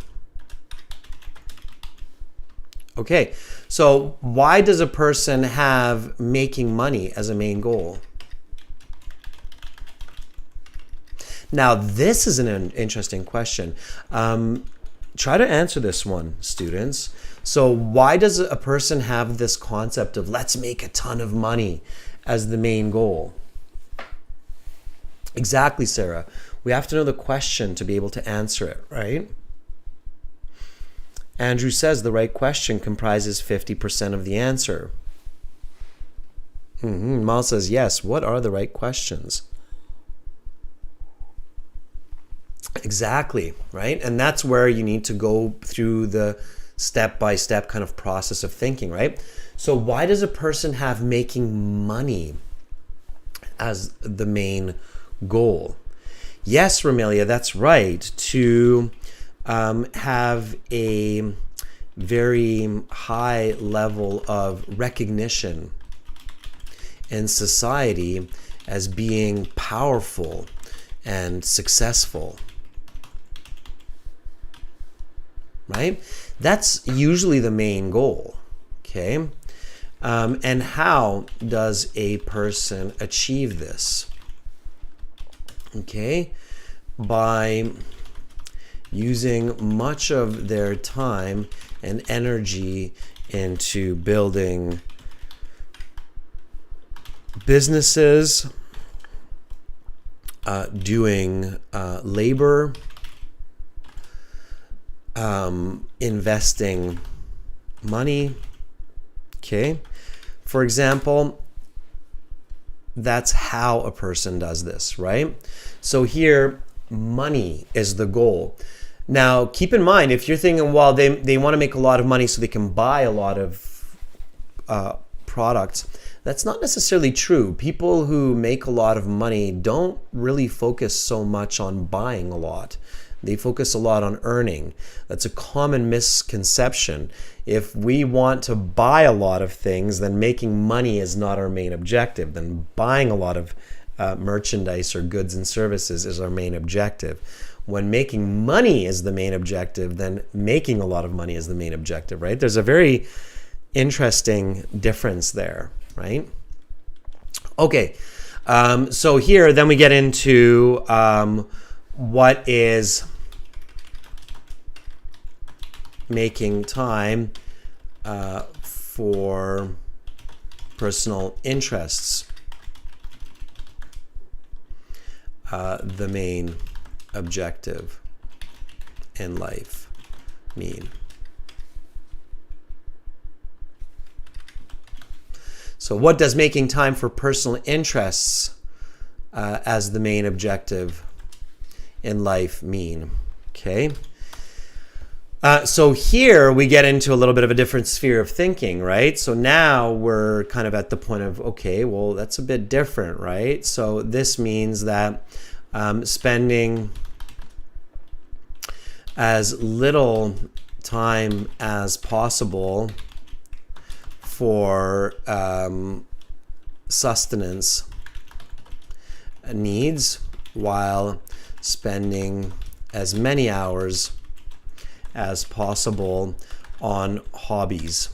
Okay, so why does a person have making money as a main goal? Now, this is an interesting question. Try to answer this one, students. So why does a person have this concept of let's make a ton of money as the main goal? Exactly, Sarah. We have to know the question to be able to answer it, right? Andrew says the right question comprises 50% of the answer. Mal says, yes, what are the right questions? Exactly, right? And that's where you need to go through the step-by-step kind of process of thinking, right? So why does a person have making money as the main goal? Yes, Romelia, that's right. To have a very high level of recognition in society as being powerful and successful, right? That's usually the main goal, okay? And how does a person achieve this? Okay, by using much of their time and energy into building businesses, doing labor, investing money. Okay, for example, that's how a person does this, right? So here, money is the goal. Now, keep in mind, if you're thinking, well, they want to make a lot of money so they can buy a lot of products, that's not necessarily true. People who make a lot of money don't really focus so much on buying a lot. They focus a lot on earning. That's a common misconception. If we want to buy a lot of things, then making money is not our main objective. Then buying a lot of merchandise or goods and services is our main objective. When making money is the main objective, then making a lot of money is the main objective, right? There's a very interesting difference there, right? Okay, so here then we get into what is making time for personal interests the main objective in life mean? So what does making time for personal interests as the main objective in life mean? Okay. So here we get into a little bit of a different sphere of thinking, right? So now we're kind of at the point of, okay, well, that's a bit different, right? So this means that spending as little time as possible for sustenance needs while spending as many hours as possible on hobbies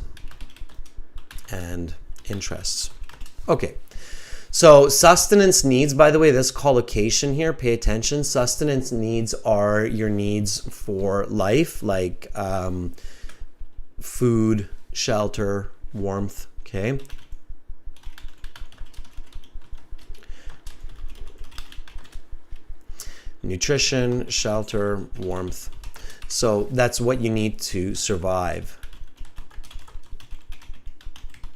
and interests. Okay, so sustenance needs, by the way, this collocation here, pay attention. Sustenance needs are your needs for life, like food, shelter, warmth, okay? Nutrition, shelter, warmth. So that's what you need to survive.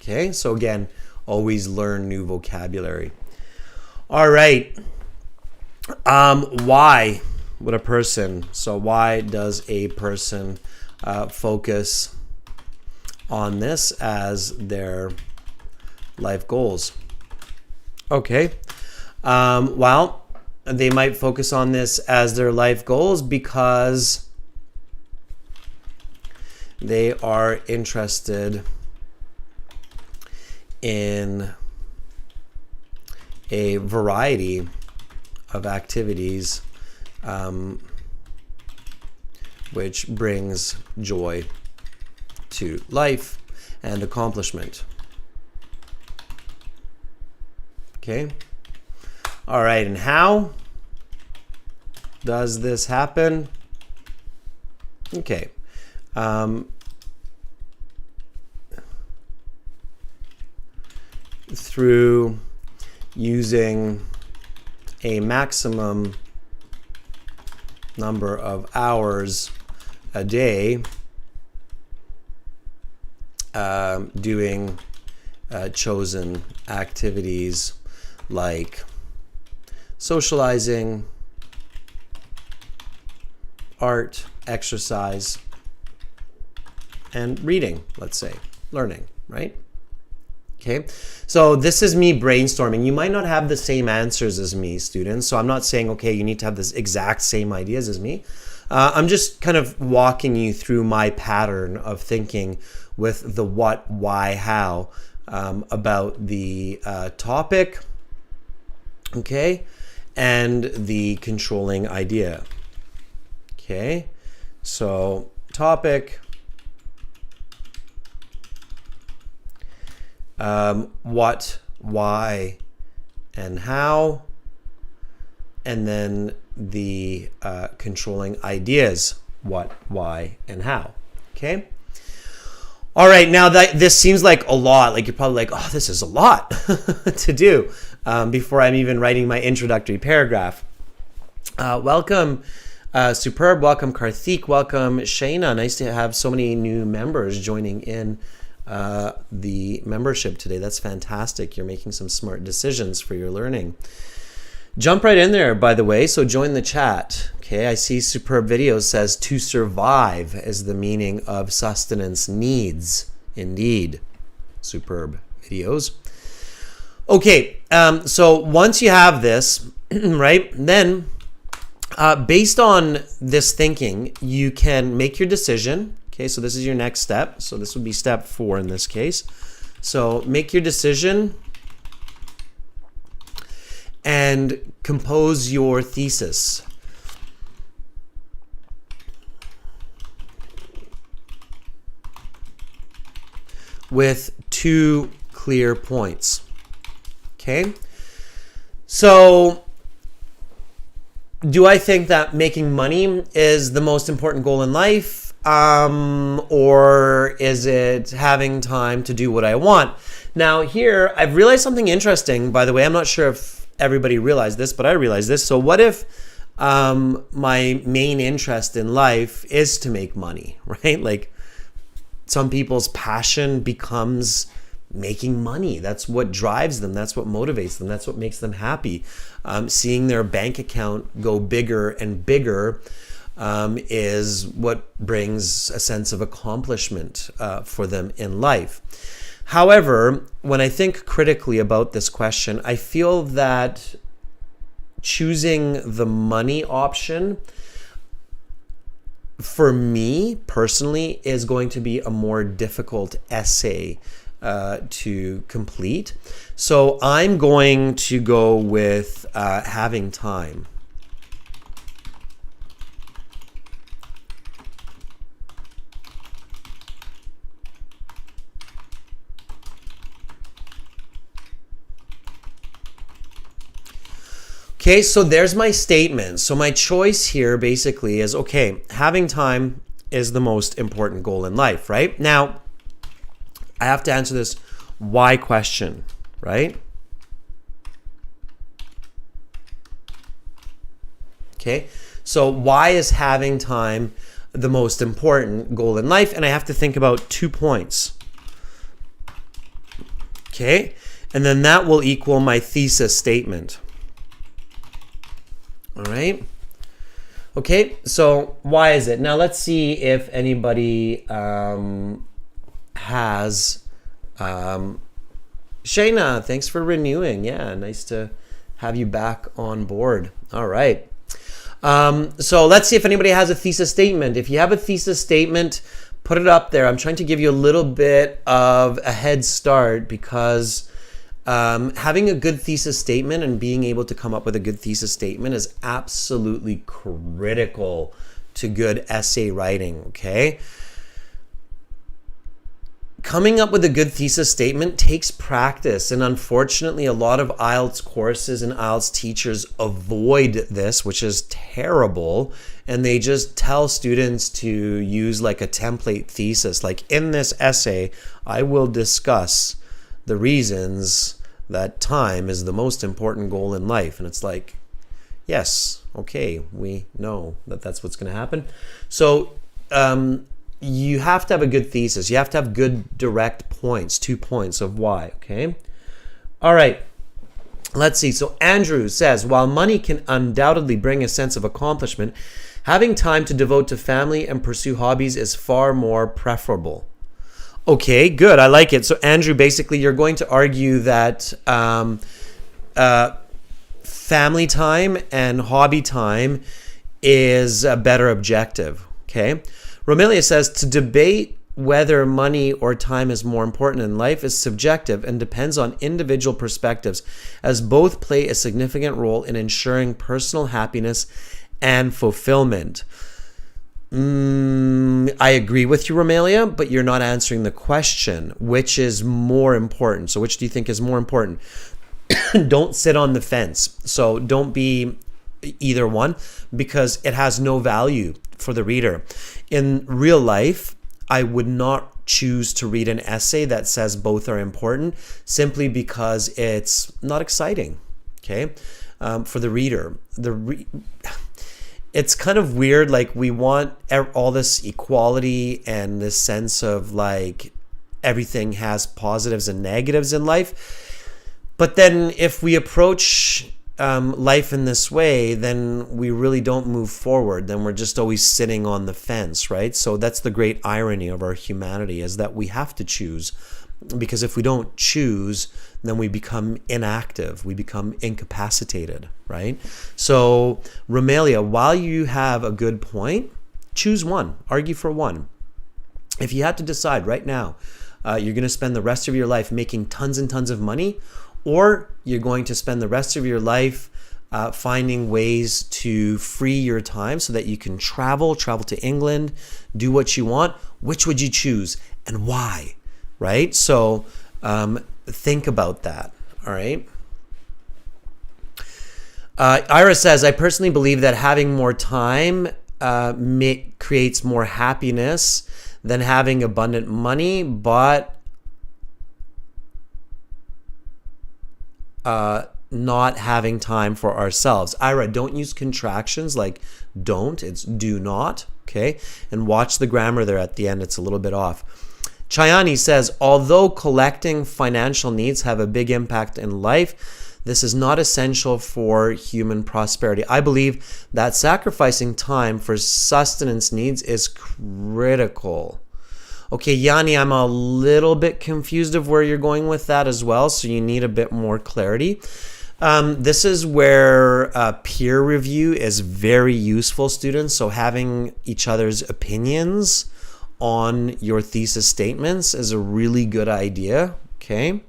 Okay, so again, always learn new vocabulary. All right. Why would a person, so why does a person focus on this as their life goals? Okay. Well, they might focus on this as their life goals because they are interested in a variety of activities which brings joy to life and accomplishment. Okay. All right. And how does this happen? Okay. Through using a maximum number of hours a day doing chosen activities like socializing, art, exercise, and reading, let's say, learning, right? Okay, so this is me brainstorming. You might not have the same answers as me, students, so I'm not saying, okay, you need to have this exact same ideas as me. I'm just kind of walking you through my pattern of thinking with the what, why, how about the topic, okay, and the controlling idea. Okay, so topic, what, why, and how, and then the controlling ideas, what, why, and how. Okay. All right. Now that this seems like a lot, like you're probably like, oh, this is a lot to do before I'm even writing my introductory paragraph. Welcome, Superb. Welcome, Karthik. Welcome, Shayna. Nice to have so many new members joining in the membership today. That's fantastic. You're making some smart decisions for your learning. Jump right in there, by the way, so join the chat. Okay, I see Superb Videos says to survive is the meaning of sustenance needs. Indeed, Superb Videos. Okay, so once you have this, right, then based on this thinking, you can make your decision. Okay, so this is your next step. So this would be step 4 in this case. So make your decision and compose your thesis. With 2 clear points. Okay, so do I think that making money is the most important goal in life? Or is it having time to do what I want? Now here, I've realized something interesting, by the way. I'm not sure if everybody realized this, but I realized this. So what if my main interest in life is to make money, right? Like some people's passion becomes making money. That's what drives them. That's what motivates them. That's what makes them happy. Seeing their bank account go bigger and bigger is what brings a sense of accomplishment for them in life. However, when I think critically about this question, I feel that choosing the money option for me personally is going to be a more difficult essay to complete. So I'm going to go with having time. Okay, so there's my statement. So my choice here basically is, okay, having time is the most important goal in life, right? Now, I have to answer this why question, right? Okay, so why is having time the most important goal in life? And I have to think about 2 points. Okay, and then that will equal my thesis statement. All right. Okay, so why is it? Now let's see if anybody has Shayna, thanks for renewing. Yeah, nice to have you back on board. All right. So let's see if anybody has a thesis statement. If you have a thesis statement, put it up there. I'm trying to give you a little bit of a head start because having a good thesis statement and being able to come up with a good thesis statement is absolutely critical to good essay writing, okay? Coming up with a good thesis statement takes practice, and unfortunately a lot of IELTS courses and IELTS teachers avoid this, which is terrible, and they just tell students to use like a template thesis. Like, in this essay, I will discuss the reasons that time is the most important goal in life. And it's like, yes, okay, we know that that's what's going to happen. So you have to have a good thesis. You have to have good direct points, 2 points of why, okay? All right, let's see. So Andrew says, while money can undoubtedly bring a sense of accomplishment, having time to devote to family and pursue hobbies is far more preferable. Okay, good. I like it. So Andrew, basically you're going to argue that family time and hobby time is a better objective, okay? Romelia says, to debate whether money or time is more important in life is subjective and depends on individual perspectives, as both play a significant role in ensuring personal happiness and fulfillment. I agree with you, Romelia, but you're not answering the question. Which is more important? So which do you think is more important? Don't sit on the fence. So don't be either one, because it has no value for the reader. In real life, I would not choose to read an essay that says both are important, simply because it's not exciting, okay, for the reader. It's kind of weird, like we want all this equality and this sense of like everything has positives and negatives in life. But then if we approach life in this way, then we really don't move forward. Then we're just always sitting on the fence, right? So that's the great irony of our humanity, is that we have to choose, because if we don't choose, then we become inactive, we become incapacitated, right? So Romelia, while you have a good point, choose one, argue for one. If you had to decide right now, you're going to spend the rest of your life making tons and tons of money, or you're going to spend the rest of your life finding ways to free your time so that you can travel to England, do what you want, which would you choose and why, right? So think about that, all right? Ira says, I personally believe that having more time creates more happiness than having abundant money, but not having time for ourselves. Ira, don't use contractions like don't, it's do not, okay? And watch the grammar there at the end, it's a little bit off. Chayani says, although collecting financial needs have a big impact in life, this is not essential for human prosperity. I believe that sacrificing time for sustenance needs is critical. Okay, Yanni, I'm a little bit confused of where you're going with that as well, so you need a bit more clarity. This is where peer review is very useful, students. So having each other's opinions on your thesis statements is a really good idea, okay?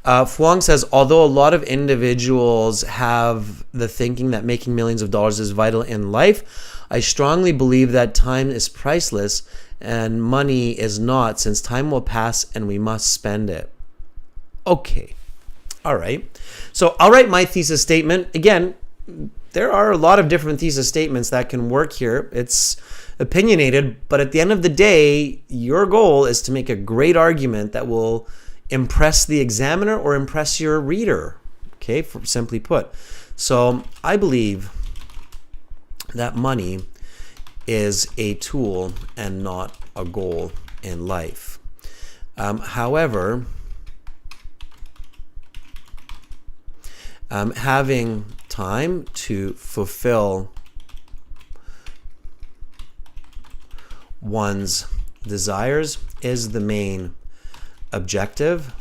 Fuang says, although a lot of individuals have the thinking that making millions of dollars is vital in life, I strongly believe that time is priceless and money is not, since time will pass and we must spend it. Okay. All right. So I'll write my thesis statement. Again, there are a lot of different thesis statements that can work here. It's opinionated, but at the end of the day, your goal is to make a great argument that will impress the examiner or impress your reader. Okay, simply put. So I believe that money is a tool and not a goal in life. However, having time to fulfill one's desires is the main objective,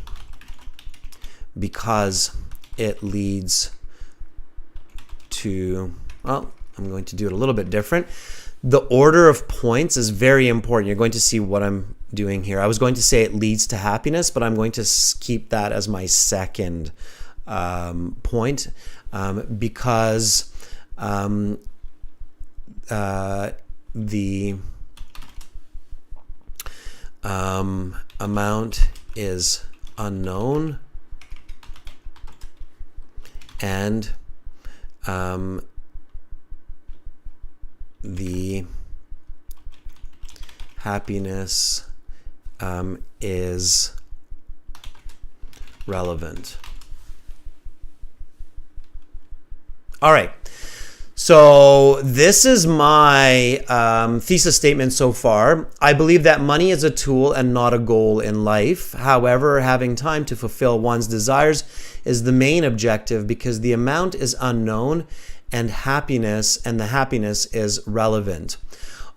because it leads to, well, I'm going to do it a little bit different. The order of points is very important. You're going to see what I'm doing here. I was going to say it leads to happiness, but I'm going to keep that as my second point, because the amount is unknown, and the happiness is relevant. All right. So this is my thesis statement so far. I believe that money is a tool and not a goal in life. However, having time to fulfill one's desires is the main objective because the amount is unknown and the happiness is relevant.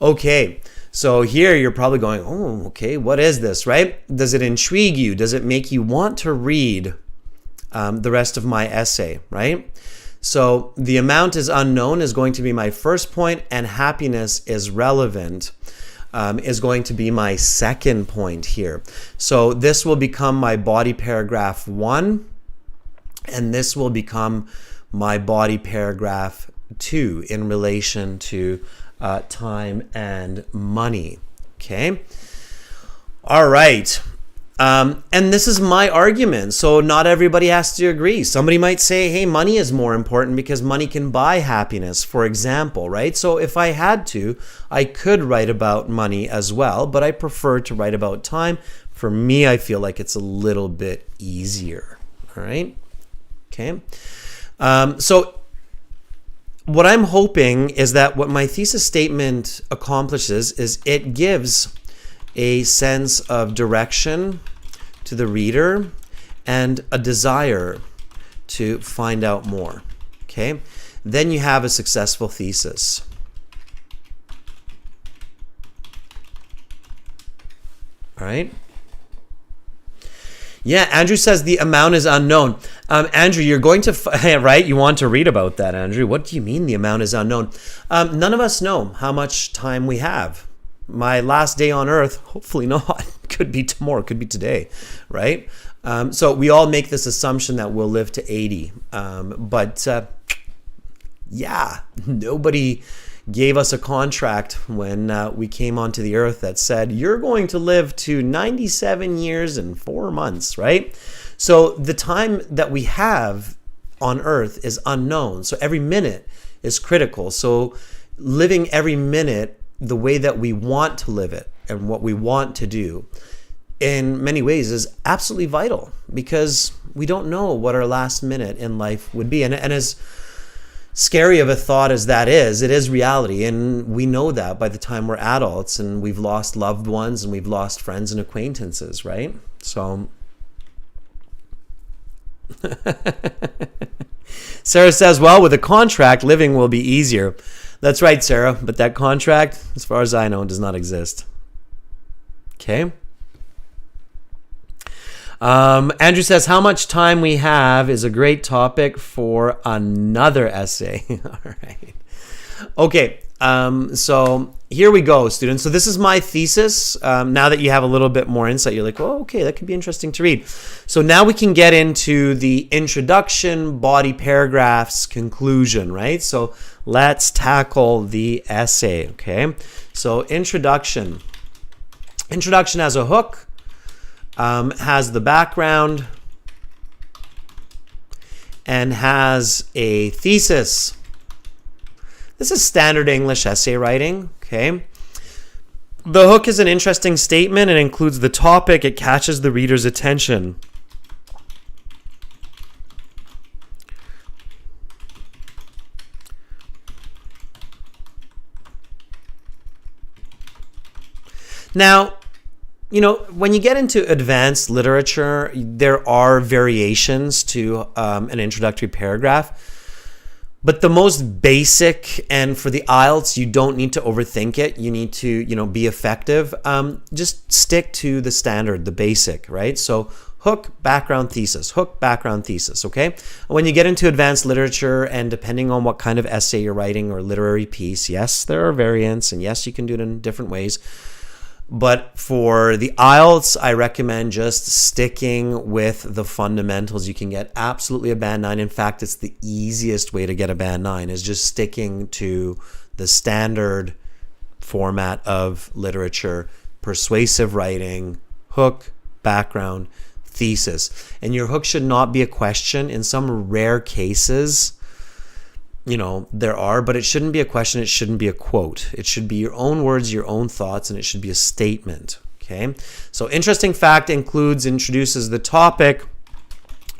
Okay, so here you're probably going, oh, okay, what is this, right? Does it intrigue you? Does it make you want to read the rest of my essay, right? So the amount is unknown is going to be my first point, and happiness is relevant is going to be my second point here. So this will become my body paragraph 1, and this will become my body paragraph 2 in relation to time and money. Okay. All right. And this is my argument. So not everybody has to agree. Somebody might say, hey, money is more important because money can buy happiness, for example, right? So if I had to, I could write about money as well, but I prefer to write about time. For me, I feel like it's a little bit easier. All right. Okay. So what I'm hoping is that what my thesis statement accomplishes is it gives a sense of direction to the reader and a desire to find out more. Okay? Then you have a successful thesis. All right? Yeah, Andrew says the amount is unknown. Andrew, you're going to, right? You want to read about that, Andrew. What do you mean the amount is unknown? None of us know how much time we have. My last day on earth, hopefully not, could be tomorrow, could be today, right? So we all make this assumption that we'll live to 80. Yeah, nobody gave us a contract when we came onto the earth that said, you're going to live to 97 years and 4 months, right? So the time that we have on earth is unknown. So every minute is critical. So living every minute the way that we want to live it and what we want to do in many ways is absolutely vital because we don't know what our last minute in life would be. And as scary of a thought as that is, it is reality. And we know that by the time we're adults and we've lost loved ones and we've lost friends and acquaintances, right? So Sarah says, well, with a contract, living will be easier. That's right, Sarah, but that contract, as far as I know, does not exist. Okay. Andrew says, how much time we have is a great topic for another essay. All right. Okay. So here we go, students. So this is my thesis. Now that you have a little bit more insight, you're like, oh, okay, that could be interesting to read. So now we can get into the introduction, body paragraphs, conclusion, right? So let's tackle the essay, okay? So introduction. Introduction has a hook, has the background, and has a thesis. This is standard English essay writing, okay? The hook is an interesting statement. It includes the topic. It catches the reader's attention. Now, when you get into advanced literature, there are variations to an introductory paragraph. But the most basic, and for the IELTS, you don't need to overthink it. You need to, be effective. Just stick to the standard, the basic, right? So hook, background, thesis, hook, background, thesis, okay? When you get into advanced literature, and depending on what kind of essay you're writing or literary piece, yes, there are variants, and yes, you can do it in different ways. But for the IELTS, I recommend just sticking with the fundamentals. You can get absolutely a band 9. In fact, it's the easiest way to get a band 9 is just sticking to the standard format of literature, persuasive writing, hook, background, thesis. And your hook should not be a question. In some rare cases, there are, but it shouldn't be a question. It shouldn't be a quote. It should be your own words, your own thoughts, and it should be a statement. Okay. So interesting fact introduces the topic,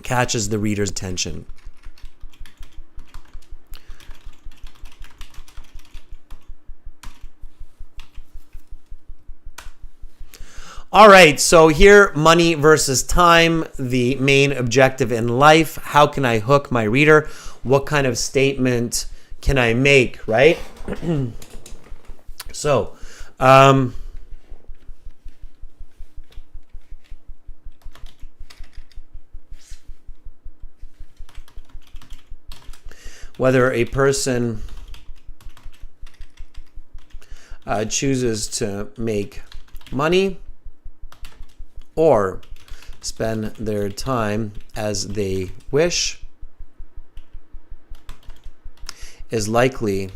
catches the reader's attention. All right, so here, money versus time, the main objective in life. How can I hook my reader? What kind of statement can I make, right? So, whether a person chooses to make money or spend their time as they wish is likely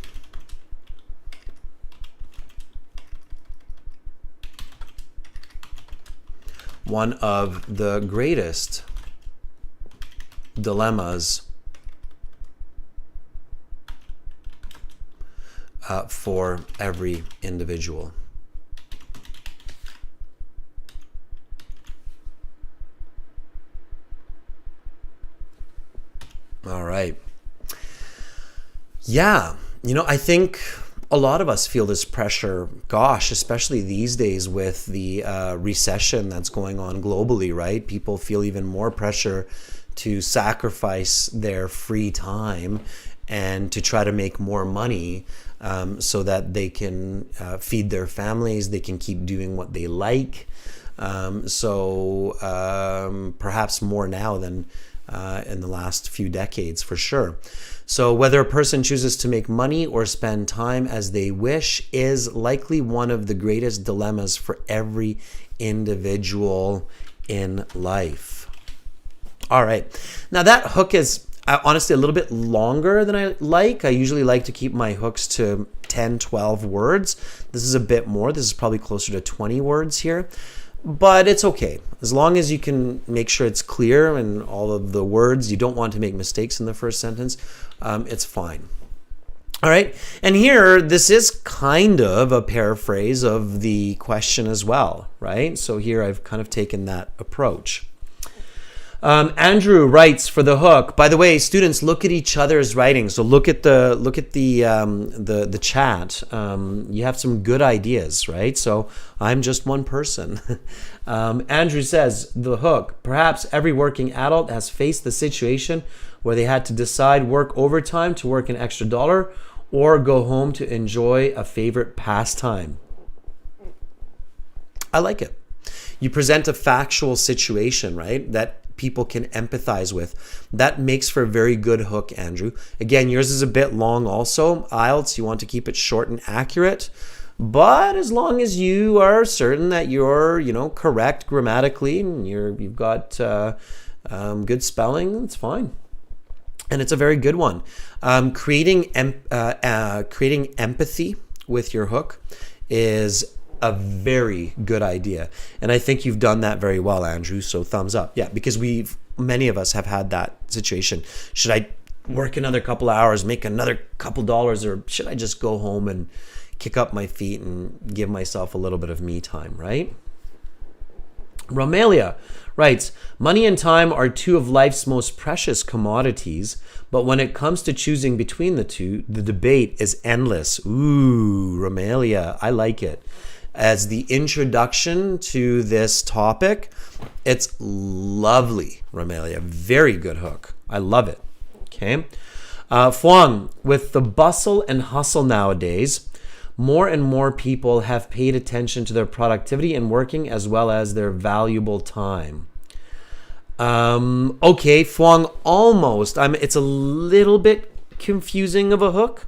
one of the greatest dilemmas for every individual. All right. Yeah, I think a lot of us feel this pressure, gosh, especially these days with the recession that's going on globally, right? People feel even more pressure to sacrifice their free time and to try to make more money so that they can feed their families, they can keep doing what they like. Perhaps more now than in the last few decades, for sure. So whether a person chooses to make money or spend time as they wish is likely one of the greatest dilemmas for every individual in life. All right. Now that hook is honestly a little bit longer than I like. I usually like to keep my hooks to 10, 12 words. This is a bit more. This is probably closer to 20 words here. But it's okay. As long as you can make sure it's clear and all of the words, you don't want to make mistakes in the first sentence, it's fine. All right. And here, this is kind of a paraphrase of the question as well, right? So here I've kind of taken that approach. Andrew writes for the hook. By the way, students, look at each other's writing. So look at the chat. You have some good ideas, right? So I'm just one person. Andrew says the hook. Perhaps every working adult has faced the situation where they had to decide work overtime to work an extra dollar or go home to enjoy a favorite pastime. I like it. You present a factual situation, right? That people can empathize with. That makes for a very good hook, Andrew. Again, yours is a bit long also. IELTS, you want to keep it short and accurate. But as long as you are certain that you're, correct grammatically and you've got good spelling, it's fine. And it's a very good one. Creating empathy with your hook is a very good idea. And I think you've done that very well, Andrew. So thumbs up. Yeah, because many of us have had that situation. Should I work another couple hours, make another couple dollars, or should I just go home and kick up my feet and give myself a little bit of me time, right? Romelia writes, money and time are two of life's most precious commodities, but when it comes to choosing between the two, the debate is endless. Ooh, Romelia, I like it. As the introduction to this topic, it's lovely, Romelia. Very good hook. I love it. Okay. Fuang, with the bustle and hustle nowadays, more and more people have paid attention to their productivity and working as well as their valuable time. Okay, Fuang, almost. It's a little bit confusing of a hook.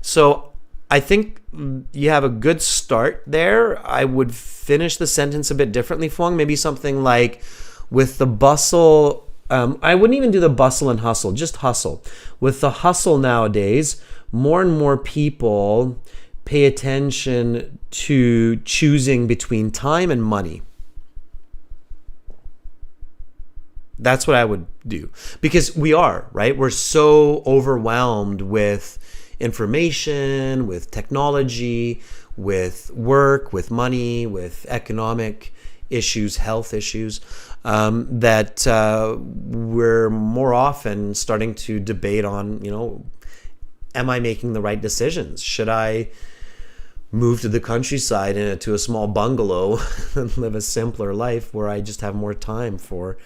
So I think you have a good start there. I would finish the sentence a bit differently, Fuang. Maybe something like, with the bustle, I wouldn't even do the bustle and hustle, just hustle. With the hustle nowadays, more and more people pay attention to choosing between time and money. That's what I would do. Because we are, right? We're so overwhelmed with information, with technology, with work, with money, with economic issues, health issues, that we're more often starting to debate on, am I making the right decisions? Should I move to the countryside and to a small bungalow and live a simpler life where I just have more time for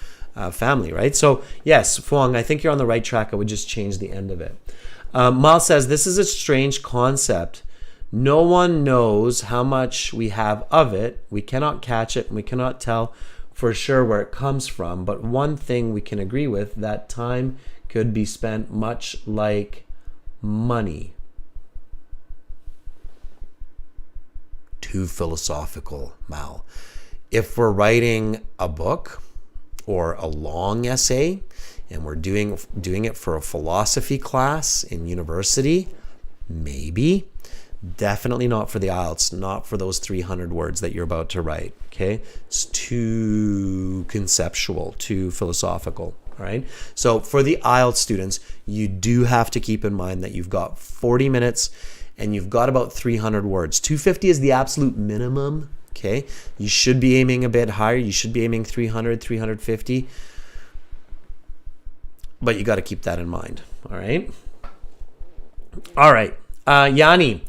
family, right? So yes, Fuang, I think you're on the right track. I would just change the end of it. Mal says, this is a strange concept. No one knows how much we have of it. We cannot catch it, and we cannot tell for sure where it comes from. But one thing we can agree with, that time could be spent much like money. Too philosophical, Mal. If we're writing a book or a long essay and we're doing it for a philosophy class in university, maybe. Definitely not for the IELTS, not for those 300 words that you're about to write, okay? It's too conceptual, too philosophical, all right? So for the IELTS students, you do have to keep in mind that you've got 40 minutes and you've got about 300 words. 250 is the absolute minimum, okay? You should be aiming a bit higher. You should be aiming 300, 350. But you got to keep that in mind, all right? All right, Yanni.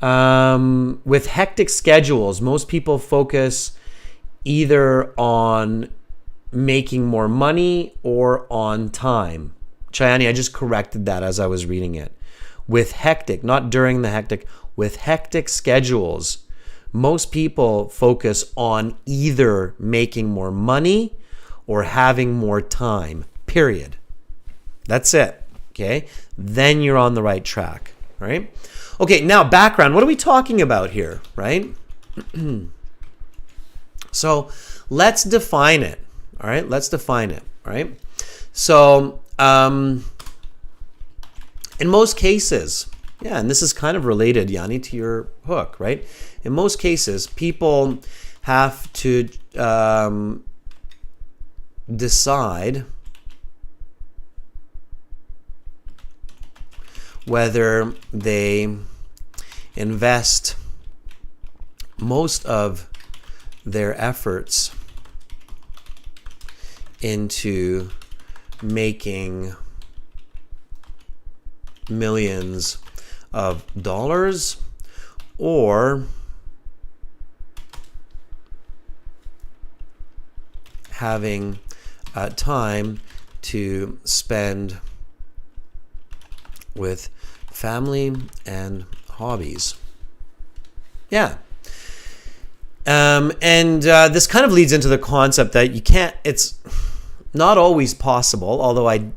With hectic schedules, most people focus either on making more money or on time. Chayani, I just corrected that as I was reading it. With hectic, not during the hectic, with hectic schedules, most people focus on either making more money or having more time, period. That's it, okay? Then you're on the right track, right? Okay, now background. What are we talking about here, right? So let's define it, all right? Let's define it, all right? So in most cases, yeah, and this is kind of related, Yanni, to your hook, right? In most cases, people have to decide whether they invest most of their efforts into making millions of dollars or having time to spend with family and hobbies. Yeah. This kind of leads into the concept that you can't, it's not always possible, although I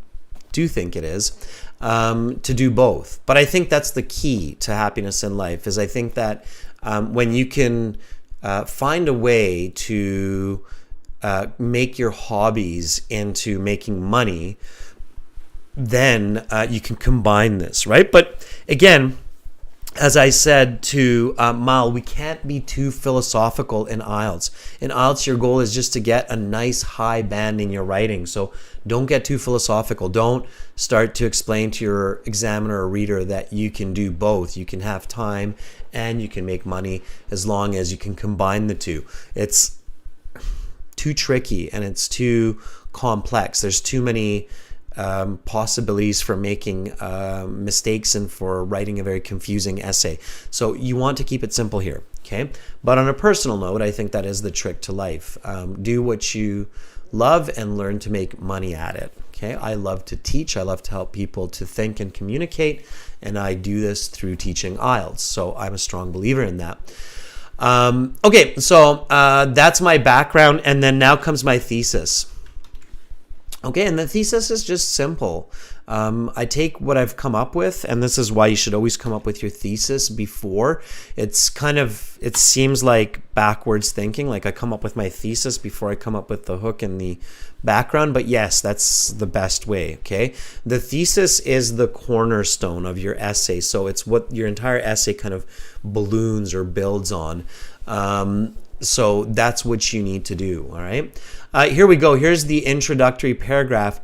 do think it is, to do both. But I think that's the key to happiness in life, is I think that when you can find a way to make your hobbies into making money, then you can combine this, right? But again, as I said to Mal, we can't be too philosophical in IELTS. In IELTS, your goal is just to get a nice high band in your writing. So don't get too philosophical. Don't start to explain to your examiner or reader that you can do both. You can have time and you can make money as long as you can combine the two. It's too tricky and it's too complex. There's too many possibilities for making mistakes and for writing a very confusing essay. So you want to keep it simple here, okay? But on a personal note, I think that is the trick to life. Do what you love and learn to make money at it, okay? I love to teach. I love to help people to think and communicate, and I do this through teaching IELTS. So I'm a strong believer in that. Okay, so that's my background, and then now comes my thesis. Okay, and the thesis is just simple. I take what I've come up with, and this is why you should always come up with your thesis before. It's kind of, it seems like backwards thinking, like I come up with my thesis before I come up with the hook and the background, but yes, that's the best way, okay? The thesis is the cornerstone of your essay, so it's what your entire essay kind of balloons or builds on. So that's what you need to do, all right? Here we go. Here's the introductory paragraph.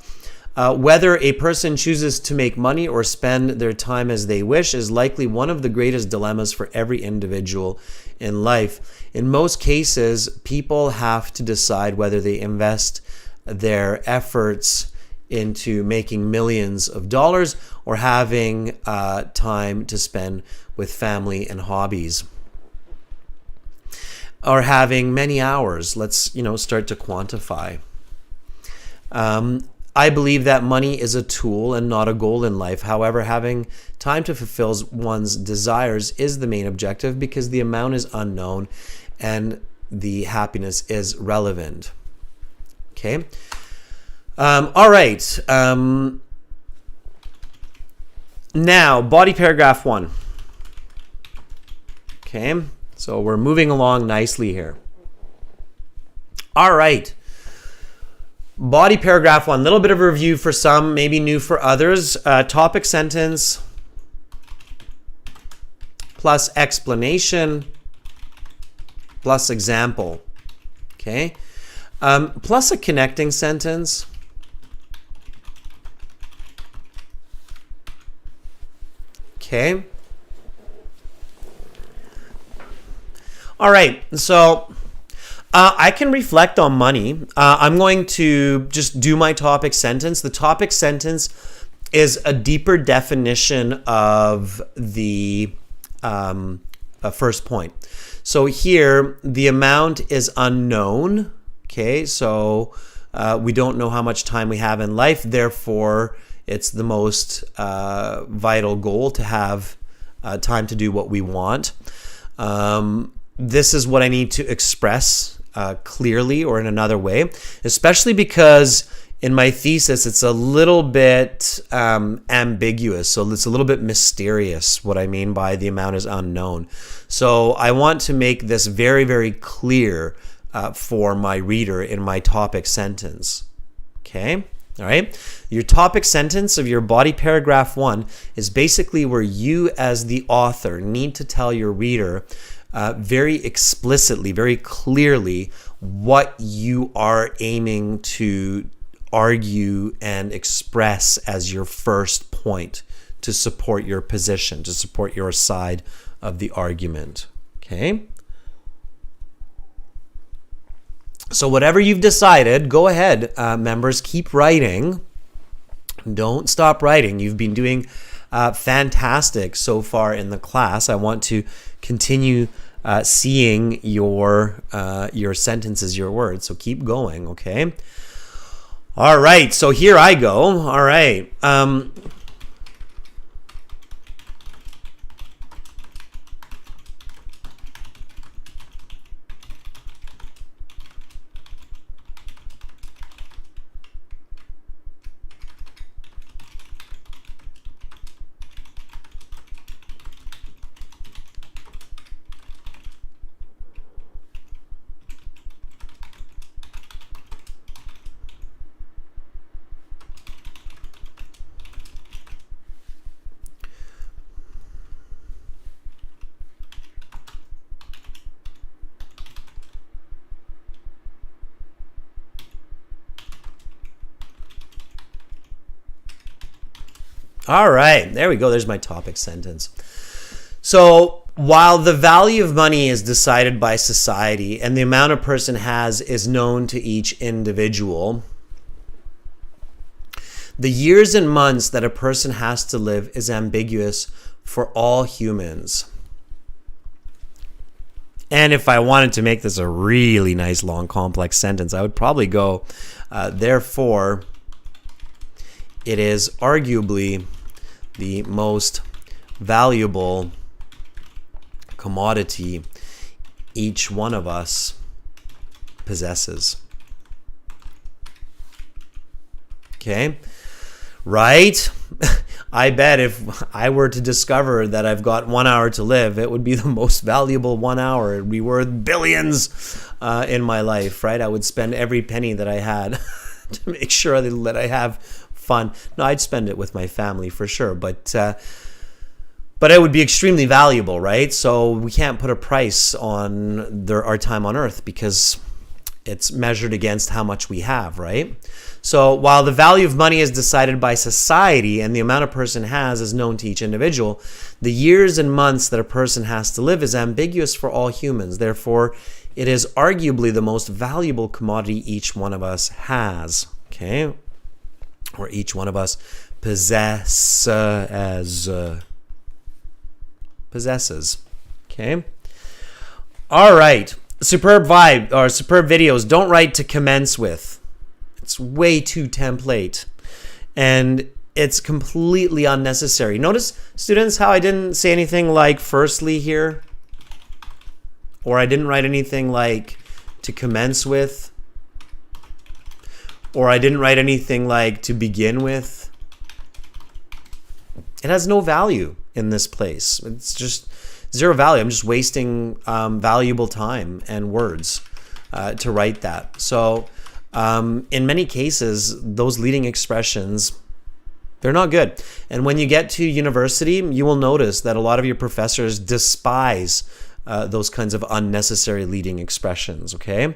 Whether a person chooses to make money or spend their time as they wish is likely one of the greatest dilemmas for every individual in life. In most cases, people have to decide whether they invest their efforts into making millions of dollars or having time to spend with family and hobbies. or having many hours. Let's, start to quantify. I believe that money is a tool and not a goal in life. However, having time to fulfill one's desires is the main objective because the amount is unknown and the happiness is relevant. Okay. All right. Now, body paragraph 1. Okay. So we're moving along nicely here. All right. Body paragraph 1. A little bit of a review for some, maybe new for others. Topic sentence plus explanation plus example. Okay. Plus a connecting sentence. Okay. All right. So I can reflect on money. I'm going to just do my topic sentence. The topic sentence is a deeper definition of the first point. So here, the amount is unknown. Okay, so we don't know how much time we have in life. Therefore, it's the most vital goal to have time to do what we want. This is what I need to express clearly or in another way, especially because in my thesis, it's a little bit ambiguous. So it's a little bit mysterious what I mean by the amount is unknown. So I want to make this very, very clear for my reader in my topic sentence. Okay? All right? Your topic sentence of your body paragraph 1 is basically where you as the author need to tell your reader very explicitly, very clearly what you are aiming to argue and express as your first point to support your position, to support your side of the argument. Okay? So whatever you've decided, go ahead, members, keep writing. Don't stop writing. You've been doing fantastic so far in the class. I want to continue seeing your sentences, your words. So keep going, okay? All right, so here I go. All right. All right, there we go. There's my topic sentence. So while the value of money is decided by society and the amount a person has is known to each individual, the years and months that a person has to live is ambiguous for all humans. And if I wanted to make this a really nice, long, complex sentence, I would probably go, therefore, it is arguably the most valuable commodity each one of us possesses. Okay? Right? I bet if I were to discover that I've got 1 hour to live, it would be the most valuable 1 hour. It would be worth billions in my life, right? I would spend every penny that I had to make sure that I have fun. No, I'd spend it with my family for sure, but it would be extremely valuable, right? So we can't put a price on our time on Earth because it's measured against how much we have, right? So while the value of money is decided by society and the amount a person has is known to each individual, the years and months that a person has to live is ambiguous for all humans. Therefore, it is arguably the most valuable commodity each one of us has, okay? Or each one of us possesses, okay? All right. Superb vibe or superb videos. Don't write to commence with. It's way too template. And it's completely unnecessary. Notice, students, how I didn't say anything like firstly here. Or I didn't write anything like to commence with. Or I didn't write anything like to begin with. It has no value in this place. It's just zero value. I'm just wasting valuable time and words to write that. So in many cases, those leading expressions, they're not good. And when you get to university, you will notice that a lot of your professors despise those kinds of unnecessary leading expressions, okay?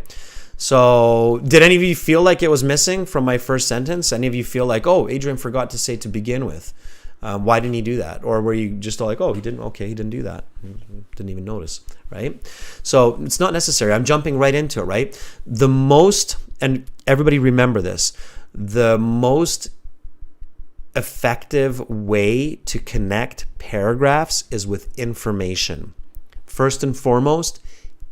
So did any of you feel like it was missing from my first sentence? Any of you feel like, oh, Adrian forgot to say to begin with? Why didn't he do that? Or were you just all like, oh, he didn't do that. Didn't even notice, right? So it's not necessary. I'm jumping right into it, right? The most, and everybody remember this, the most effective way to connect paragraphs is with information. First and foremost,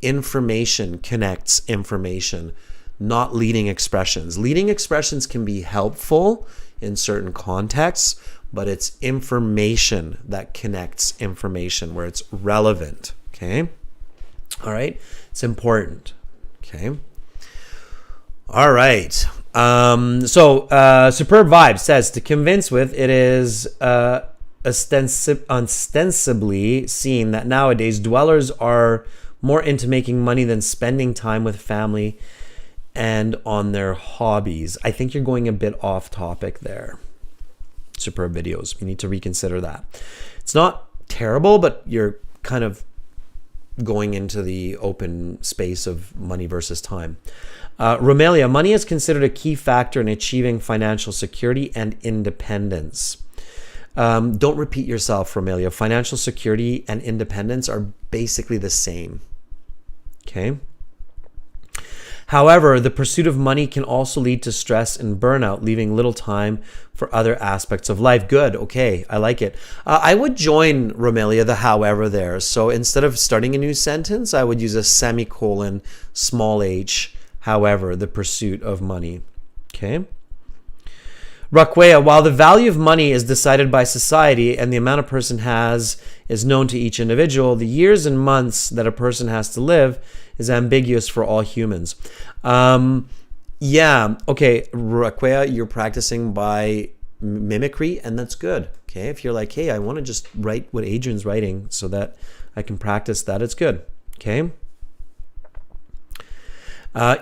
information connects information, not leading expressions. Leading expressions can be helpful in certain contexts, but it's information that connects information where it's relevant, okay? All right, it's important, okay? All right, Superb Vibe says, to convince with, it is ostensibly seen that nowadays dwellers are more into making money than spending time with family and on their hobbies. I think you're going a bit off topic there. Superb videos. You need to reconsider that. It's not terrible, but you're kind of going into the open space of money versus time. Romelia, money is considered a key factor in achieving financial security and independence. Don't repeat yourself, Romelia. Financial security and independence are basically the same. Okay? However, the pursuit of money can also lead to stress and burnout, leaving little time for other aspects of life. Good. Okay. I like it. I would join, Romelia, the however there. So instead of starting a new sentence, I would use a semicolon, small h, however, the pursuit of money. Okay. Raquea, while the value of money is decided by society and the amount a person has is known to each individual, the years and months that a person has to live is ambiguous for all humans. Yeah, okay, Raquea, you're practicing by mimicry, and that's good. Okay, if you're like, hey, I want to just write what Adrian's writing so that I can practice that, it's good. Okay.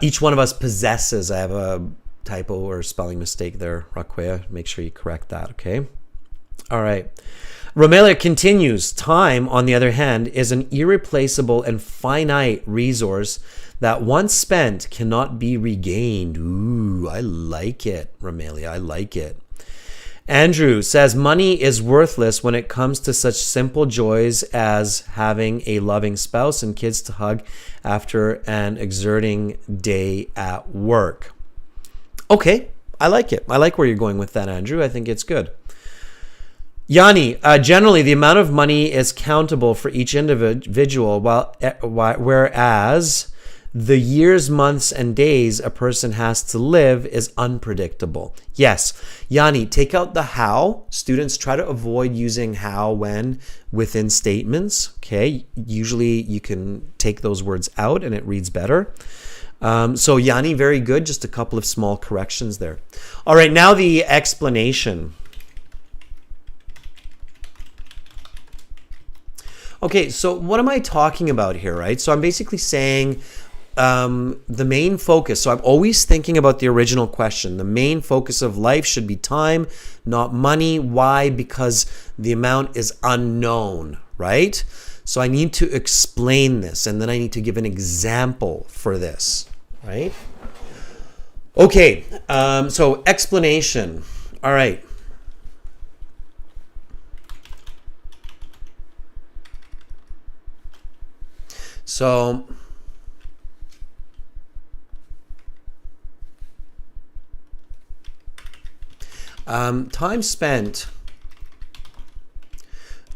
Each one of us possesses, I have a typo or spelling mistake there, Raquea. Make sure you correct that, okay? All right. Romelia continues, time, on the other hand, is an irreplaceable and finite resource that once spent cannot be regained. Ooh, I like it, Romelia. I like it. Andrew says, money is worthless when it comes to such simple joys as having a loving spouse and kids to hug after an exerting day at work. Okay, I like it. I like where you're going with that, Andrew. I think it's good. Yanni, generally the amount of money is countable for each individual, whereas the years, months, and days a person has to live is unpredictable. Yes, Yanni, take out the how. Students, try to avoid using how, when within statements. Okay, usually you can take those words out and it reads better. So Yanni, very good. Just a couple of small corrections there. All right, now the explanation. Okay, so what am I talking about here, right? So I'm basically saying the main focus. So I'm always thinking about the original question. The main focus of life should be time, not money. Why? Because the amount is unknown, right? So I need to explain this, and then I need to give an example for this, right? Okay, so explanation. All right. So time spent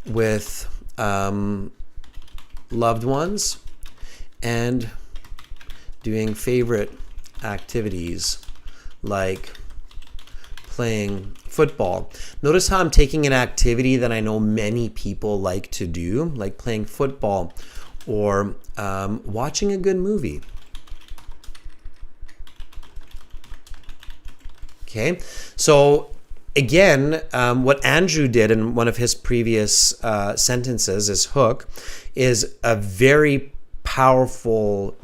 with loved ones and doing favorite activities like playing football. Notice how I'm taking an activity that I know many people like to do, like playing football or watching a good movie. Okay, so again, what Andrew did in one of his previous sentences, his hook, is a very powerful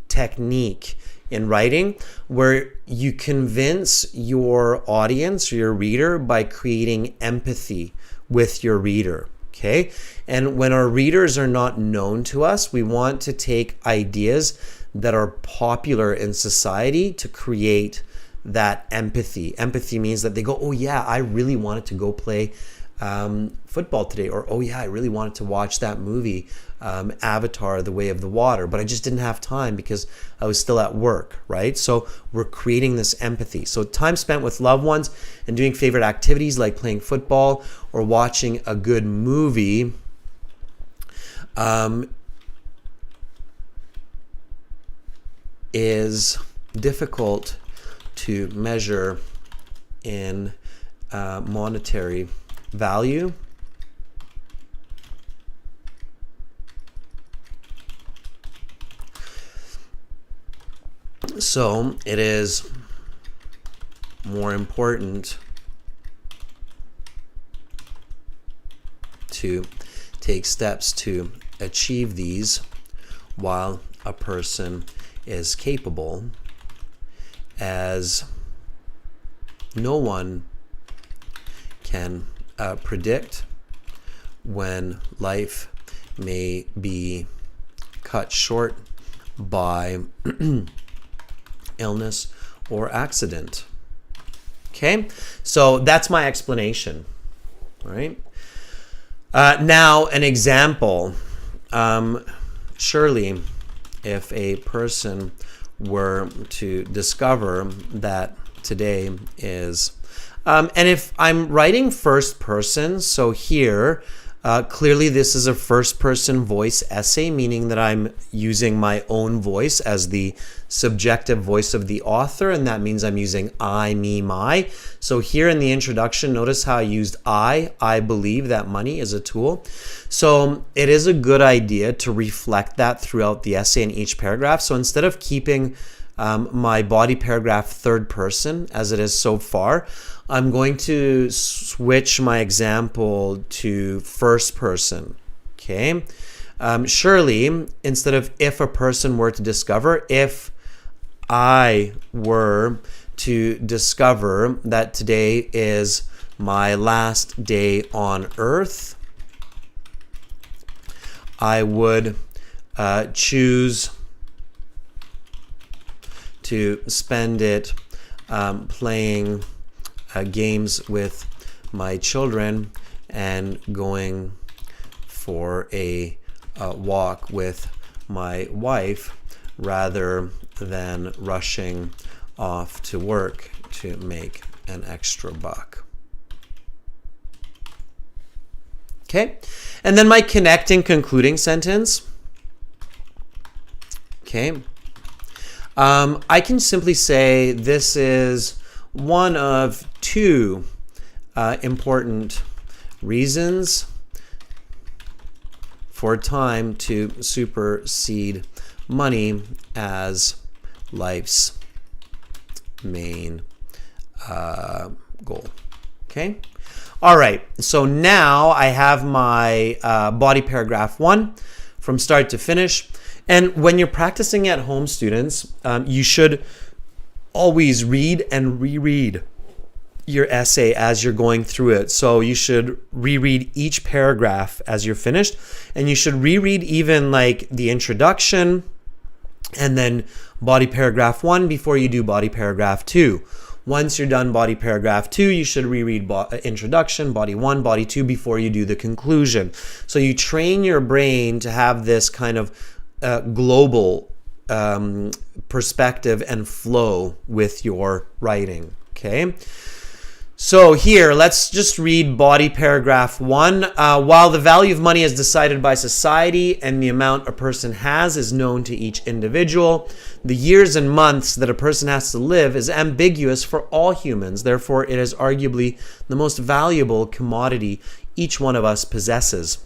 technique in writing where you convince your audience or your reader by creating empathy with your reader. Okay, and when our readers are not known to us, we want to take ideas that are popular in society to create that empathy. Empathy means that they go, oh yeah, I really wanted to go play football today, or oh yeah, I really wanted to watch that movie, Avatar, The Way of the Water, but I just didn't have time because I was still at work, right? So we're creating this empathy. So time spent with loved ones and doing favorite activities like playing football or watching a good movie is difficult to measure in monetary value. So it is more important to take steps to achieve these while a person is capable, as no one can predict when life may be cut short by illness or accident. Okay, so that's my explanation, right? Now, an example. Surely, if a person were to discover that today is, and if I'm writing first person, so here, clearly this is a first person voice essay, meaning that I'm using my own voice as the subjective voice of the author, and that means I'm using I, me, my. So here in the introduction, notice how I used I believe that money is a tool. So it is a good idea to reflect that throughout the essay in each paragraph. So instead of keeping my body paragraph third person as it is so far, I'm going to switch my example to first person. Okay. Surely, instead of if a person were to discover, if I were to discover that today is my last day on earth, I would choose to spend it playing games with my children and going for a walk with my wife rather than rushing off to work to make an extra buck. Okay, and then my connecting concluding sentence. Okay, I can simply say this is one of two important reasons for time to supersede money as life's main goal. Okay. All right. So now I have my body paragraph 1 from start to finish. And when you're practicing at home, students, you should always read and reread your essay as you're going through it. So you should reread each paragraph as you're finished, and you should reread even like the introduction and then body paragraph 1 before you do body paragraph 2. Once you're done body paragraph 2, you should reread introduction, body 1, body 2 before you do the conclusion. So you train your brain to have this kind of global perspective and flow with your writing. Okay. So here, let's just read body paragraph 1. While the value of money is decided by society and the amount a person has is known to each individual, the years and months that a person has to live is ambiguous for all humans. Therefore, it is arguably the most valuable commodity each one of us possesses.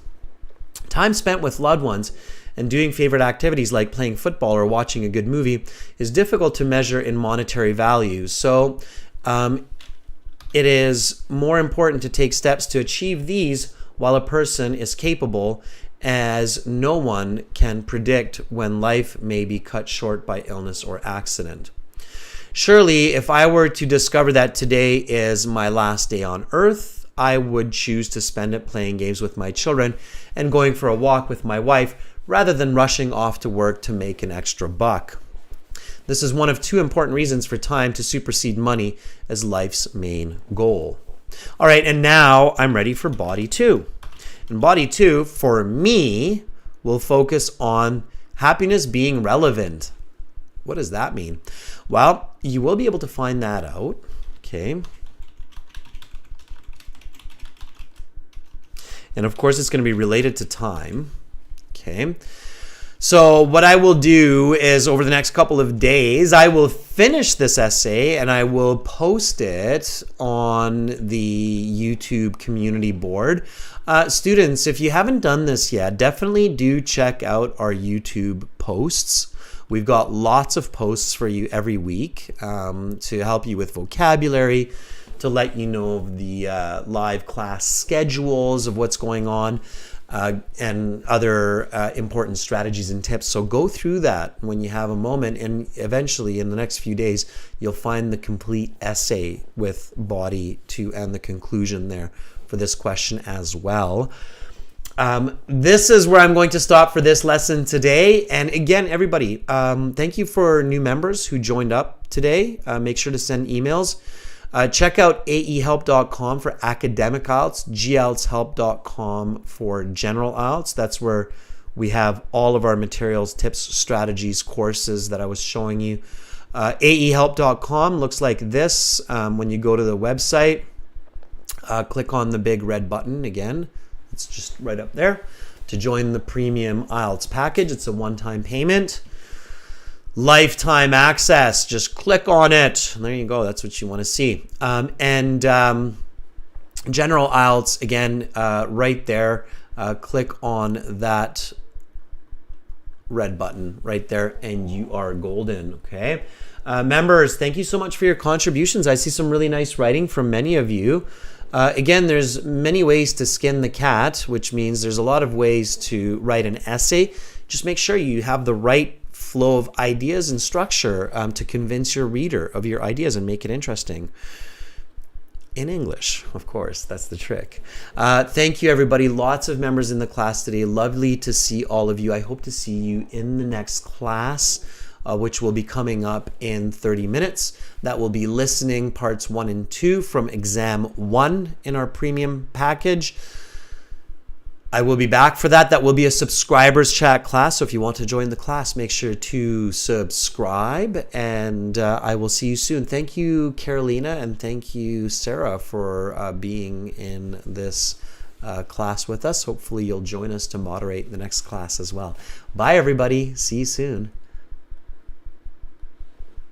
Time spent with loved ones and doing favorite activities like playing football or watching a good movie is difficult to measure in monetary value. So, it is more important to take steps to achieve these while a person is capable, as no one can predict when life may be cut short by illness or accident. Surely, if I were to discover that today is my last day on earth, I would choose to spend it playing games with my children and going for a walk with my wife rather than rushing off to work to make an extra buck. This is one of 2 important reasons for time to supersede money as life's main goal. All right, and now I'm ready for body 2. And body 2, for me, will focus on happiness being relevant. What does that mean? Well, you will be able to find that out. Okay. And of course, it's going to be related to time. Okay. So what I will do is over the next couple of days, I will finish this essay and I will post it on the YouTube community board. Students, if you haven't done this yet, definitely do check out our YouTube posts. We've got lots of posts for you every week to help you with vocabulary, to let you know of the live class schedules of what's going on. And other important strategies and tips. So go through that when you have a moment, and eventually in the next few days, you'll find the complete essay with body 2 and the conclusion there for this question as well. This is where I'm going to stop for this lesson today. And again, everybody, thank you for new members who joined up today. Make sure to send emails. Check out aehelp.com for academic IELTS, geltshelp.com for general IELTS. That's where we have all of our materials, tips, strategies, courses that I was showing you. aehelp.com looks like this. When you go to the website, click on the big red button again. It's just right up there to join the premium IELTS package. It's a one-time payment. Lifetime access, just click on it. There you go, that's what you want to see. And general IELTS, again, right there, click on that red button right there and you are golden, okay? Members, thank you so much for your contributions. I see some really nice writing from many of you. Again, there's many ways to skin the cat, which means there's a lot of ways to write an essay. Just make sure you have the right flow of ideas and structure to convince your reader of your ideas and make it interesting. In English, of course, that's the trick. Thank you, everybody. Lots of members in the class today. Lovely to see all of you. I hope to see you in the next class, which will be coming up in 30 minutes. That will be listening parts 1 and 2 from exam 1 in our premium package. I will be back for that. That will be a subscribers chat class. So if you want to join the class, make sure to subscribe, and I will see you soon. Thank you, Carolina, and thank you, Sarah, for being in this class with us. Hopefully you'll join us to moderate the next class as well. Bye, everybody. See you soon.